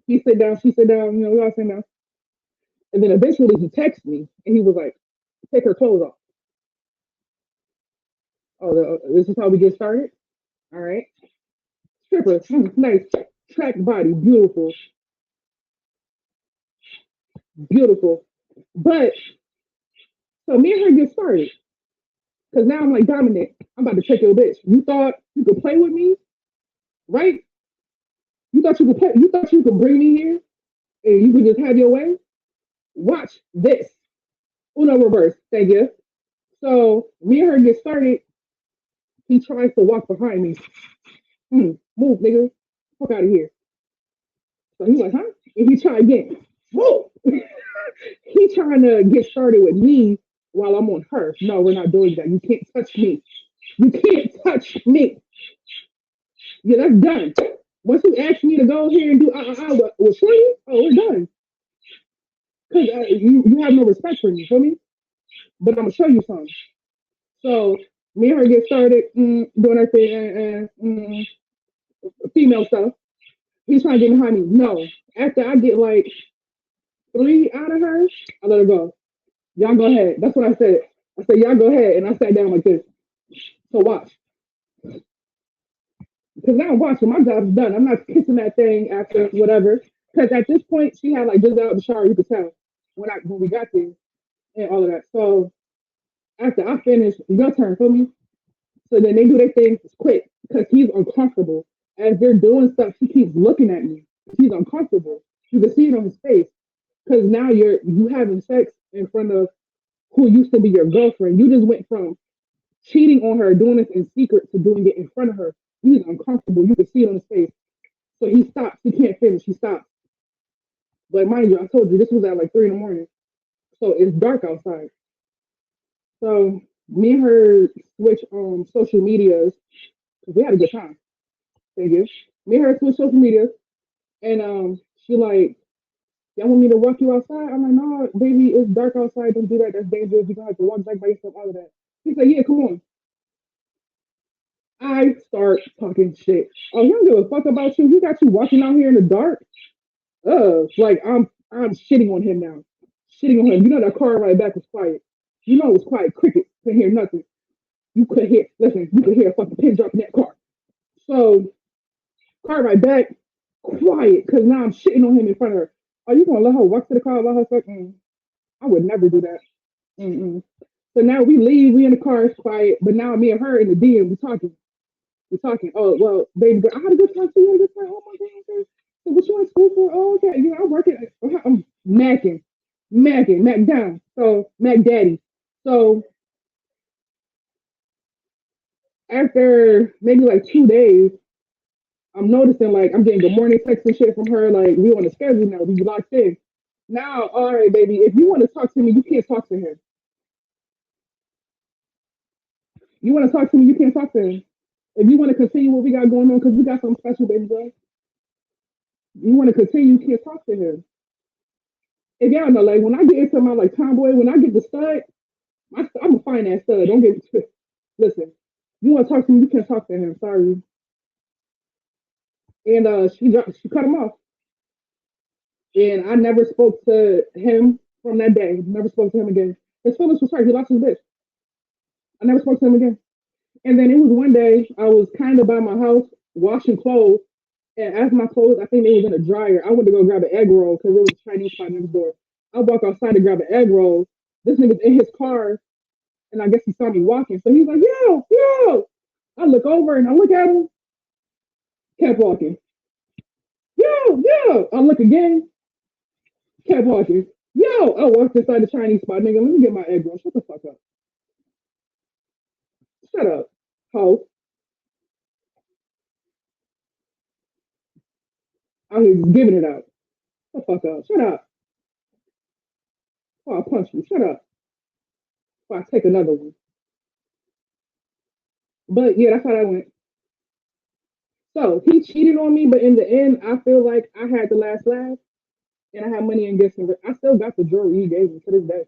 He sit down, she sit down, we all sit down. And then eventually he texts me and he was like, take her clothes off. Oh, this is how we get started? All right. Stripper, nice. Track body, beautiful, beautiful. But so me and her get started. Because now I'm like dominant. I'm about to check your bitch. You thought you could play with me, right? You thought you could play, you thought you could bring me here and you could just have your way? Watch this. Uno reverse. Thank you. So me and her get started. He tries to walk behind me. Move, nigga. Fuck out of here. So he's like, huh? And he try again. Whoa! He trying to get started with me while I'm on her. No, we're not doing that. You can't touch me. You can't touch me. Yeah, that's done. Once you ask me to go here and do well, sure you? Oh, we're done. Because you have no respect for me, feel me? But I'm gonna show you something. So me and her get started doing our thing female stuff. He's trying to get behind me. No. After I get like three out of her, I let her go. Y'all go ahead. That's what I said. I said, y'all go ahead. And I sat down like this. So watch. Because now I'm watching. My job's done. I'm not kissing that thing after whatever. Because at this point, she had like just out of the shower. You could tell when we got there and all of that. So after I finish, your turn for me. So then they do their thing. It's quick because he's uncomfortable. As they're doing stuff, he keeps looking at me. He's uncomfortable. You can see it on his face because now you having sex in front of who used to be your girlfriend. You just went from cheating on her, doing this in secret, to doing it in front of her. He's uncomfortable. You can see it on his face. So he stops. He can't finish. He stops. But mind you, I told you this was at like 3 in the morning. So it's dark outside. So me and her switch social medias because we had a good time. Thank you. Me and her switch social medias, and she like, y'all want me to walk you outside? I'm like, no, baby, it's dark outside. Don't do that. That's dangerous. You're gonna have to walk back by yourself. All of that. He said, yeah, come on. I start talking shit. Oh, he don't give a fuck about you. He got you walking out here in the dark. Like I'm shitting on him now. Shitting on him. You know that car right back was quiet. You know it was quiet. Cricket. Couldn't hear nothing. You could hear. Listen, you could hear a fucking pin drop in that car. So car right back, quiet. Cause now I'm shitting on him in front of her. Are you gonna let her walk to the car? Let her fuck? I would never do that. Mm-mm. So now we leave. We in the car. It's quiet. But now me and her in the DM. We talking. We talking. Oh well, baby girl. I had a good time too. You had a good time. Oh my god. Okay. So what you in school for? Oh okay. You know I'm working. I'm mac down. So mac daddy. So after maybe like 2 days, I'm noticing like I'm getting good morning texts and shit from her. Like we on the schedule now. We locked in. Now, all right, baby. If you want to talk to me, you can't talk to him. You want to talk to me, you can't talk to him. If you want to continue what we got going on, because we got something special, baby girl. You want to continue, you can't talk to him. If y'all know, like when I get into my like tomboy, when I get the stud, I'm a fine ass stud. Don't get it twisted. Listen, you want to talk to me, you can't talk to him. Sorry. And she cut him off. And I never spoke to him from that day. Never spoke to him again. His feelings was hurt. He lost his bitch. I never spoke to him again. And then it was one day I was kind of by my house washing clothes, and as my clothes, I think they was in a dryer. I went to go grab an egg roll because it was a Chinese spot next door. I walk outside to grab an egg roll. This nigga's in his car, and I guess he saw me walking, so he's like, "Yo, yo!" I look over and I look at him, kept walking. Yo, yo! I look again, kept walking. Yo, I walked inside the Chinese spot, nigga. Let me get my egg roll. Shut the fuck up. Shut up, ho. I'm just giving it out. Shut the fuck up. Shut up. Or I'll punch you. Shut up. Or I'll take another one. But yeah, that's how that went. So he cheated on me, but in the end, I feel like I had the last laugh and I had money in gifts. And I still got the jewelry he gave me to this day.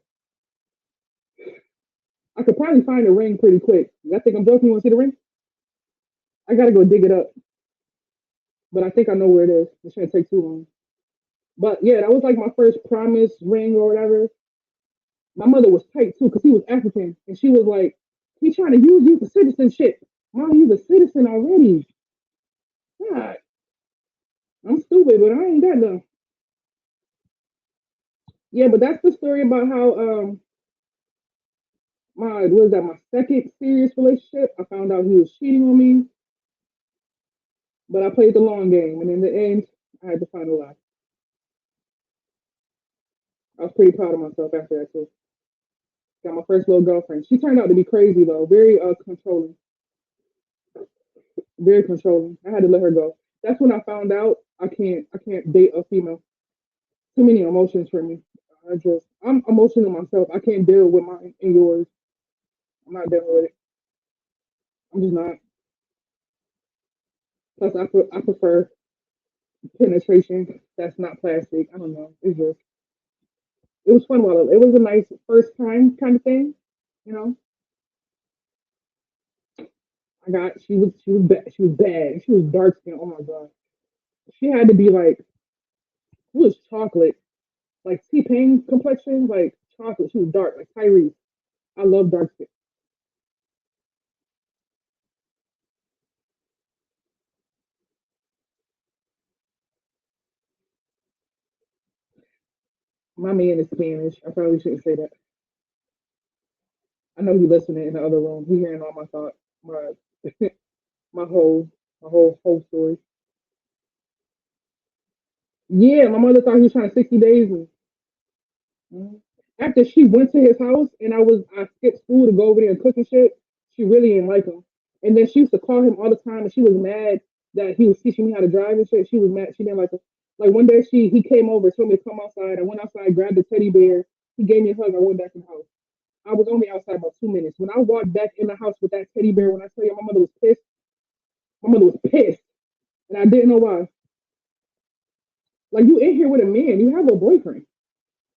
I could probably find a ring pretty quick. I think I'm joking. You want to see the ring? I gotta go dig it up, but I think I know where it is. It shouldn't take too long. But yeah, that was like my first promise ring or whatever. My mother was tight too because he was African, and she was like, "He trying to use you for citizenship. Mom, you a citizen already." God, I'm stupid, but I ain't that dumb. Yeah, but that's the story about how my was that my second serious relationship. I found out he was cheating on me, but I played the long game, and in the end, I had to find a lie. I was pretty proud of myself after that too. Got my first little girlfriend. She turned out to be crazy though, very controlling, very controlling. I had to let her go. That's when I found out I can't date a female. Too many emotions for me. I'm emotional myself. I can't deal with mine and yours. I'm not dealing with it. I'm just not. Plus, I prefer penetration. That's not plastic. I don't know. It was fun while it was a nice first time kind of thing. You know, she was bad. She was bad. She was dark skin. Oh my god. She had to be like it was chocolate, like T Pain complexion, like chocolate. She was dark, like Tyrese. I love dark skin. My man is Spanish. I probably shouldn't say that. I know he listening in the other room. He hearing all my thoughts, my my whole story. Yeah, my mother thought he was trying to 60 days me. Mhm. After she went to his house and I skipped school to go over there and cook and shit, she really didn't like him. And then she used to call him all the time and she was mad that he was teaching me how to drive and shit. She was mad. She didn't like him. Like one day he came over, told me to come outside. I went outside, grabbed the teddy bear. He gave me a hug. I went back in the house. I was only outside about 2 minutes. When I walked back in the house with that teddy bear, when I tell you my mother was pissed, my mother was pissed. And I didn't know why. Like you in here with a man, you have a boyfriend.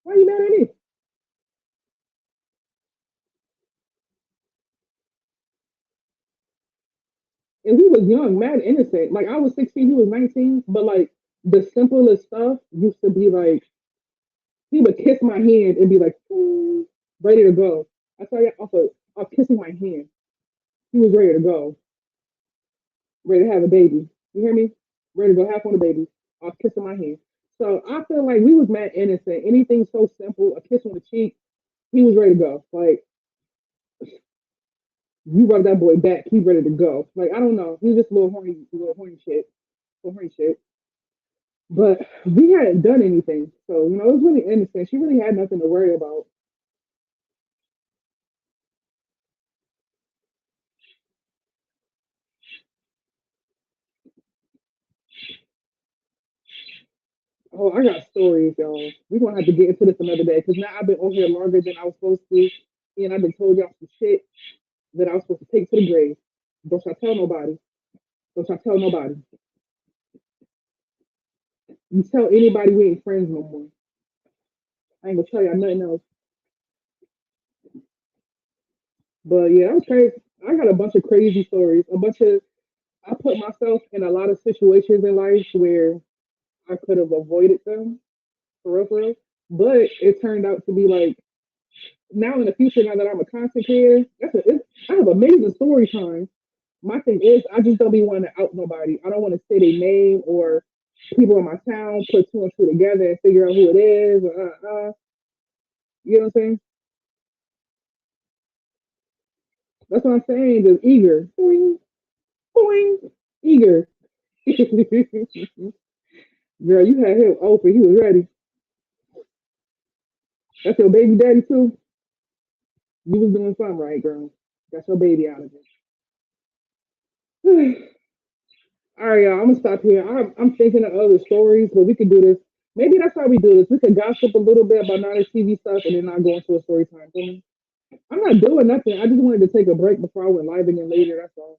Why are you mad at me? And we was young, mad innocent. Like I was 16, he was 19. But like the simplest stuff used to be like he would kiss my hand and be like, "Ooh," ready to go. I saw you off kissing my hand. He was ready to go, ready to have a baby. You hear me? Ready to go half on the baby, off kissing my hand. So I feel like we was mad innocent. Anything so simple, a kiss on the cheek, he was ready to go. Like you brought that boy back, he's ready to go. Like I don't know, he's just a little horny shit. But we hadn't done anything. So, it was really innocent. She really had nothing to worry about. Oh, I got stories, y'all. We're going to have to get into this another day because now I've been on here longer than I was supposed to. And I've been told y'all some shit that I was supposed to take to the grave. Don't y'all tell nobody. Don't y'all tell nobody. You tell anybody we ain't friends no more. I ain't going to tell y'all nothing else. But yeah, that was crazy. I got a bunch of crazy stories. I put myself in a lot of situations in life where I could have avoided them for real, for real. But it turned out to be like now in the future, now that I'm a content creator, I have amazing story time. My thing is, I just don't be wanting to out nobody. I don't want to say their name or people in my town put two and two together and figure out who it is. You know what I'm saying? That's what I'm saying. Just eager, boing, boing, eager. Girl, you had him open. He was ready. That's your baby daddy too. You was doing something right, girl. Got your baby out of it. All right, y'all. I'm gonna stop here. I'm thinking of other stories, but we could do this. Maybe that's how we do this. We could gossip a little bit about non-TV stuff, and then not go into a story time. I'm not doing nothing. I just wanted to take a break before I went live again later. That's all,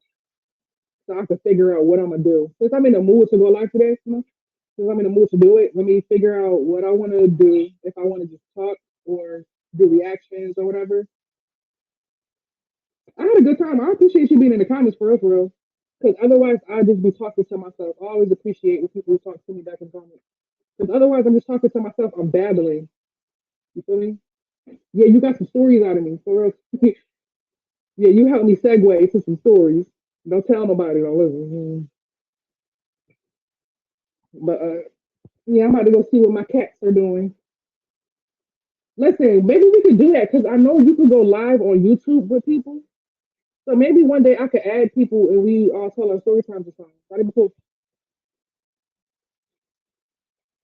so I could figure out what I'm gonna do. Since I'm in the mood to go live today, since I'm in the mood to do it, let me figure out what I want to do. If I want to just talk or do reactions or whatever. I had a good time. I appreciate you being in the comments for real, for real. Because otherwise, I'd just be talking to myself. I always appreciate when people talk to me back in comments. Because otherwise, I'm just talking to myself. I'm babbling. You feel me? Yeah, you got some stories out of me. For real. Yeah, you helped me segue to some stories. Don't tell nobody. Don't listen. But yeah, I'm about to go see what my cats are doing. Listen, maybe we could do that because I know you can go live on YouTube with people. So maybe one day I could add people and we all tell our story times or something. That'd be cool.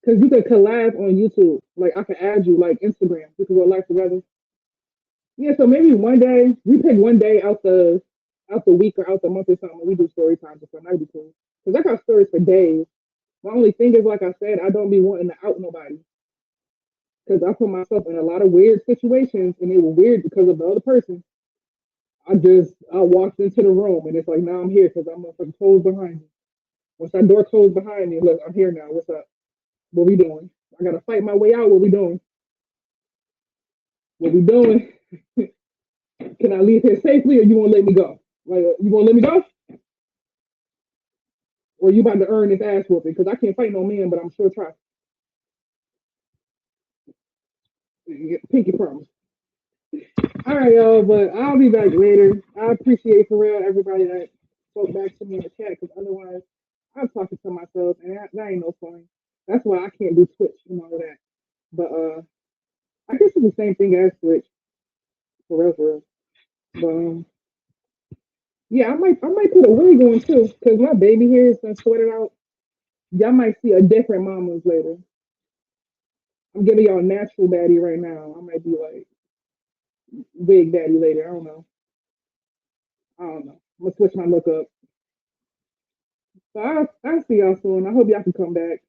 Because you could collab on YouTube. Like I could add you like Instagram. We could go live together. Yeah, so maybe one day we pick one day out the week or out the month or something. And we do story times or something. That'd be cool. Because I got stories for days. My only thing is, like I said, I don't be wanting to out nobody because I put myself in a lot of weird situations, and they were weird because of the other person. I walked into the room, and it's like now I'm here because I'm gonna close behind me. Once that door closed behind me, look, I'm here now. What's up? What we doing? I gotta fight my way out. What we doing? What we doing? Can I leave here safely, or you won't let me go? Like you won't let me go, or you about to earn this ass whooping? Because I can't fight no man, but I'm sure try. Pinky promise. All right, y'all, but I'll be back later. I appreciate for real everybody that spoke back to me in the chat because otherwise I'm talking to myself and that ain't no fun. That's why I can't do Twitch and all of that. But I guess it's the same thing as Twitch for real, for real. But yeah, I might put a wig on too because my baby hair is gonna sweat it out. Y'all might see a different mamas later. I'm giving y'all natural daddy right now. I might be like wig daddy later. I don't know. I don't know. I'm gonna switch my look up. So I'll see y'all soon. I hope y'all can come back.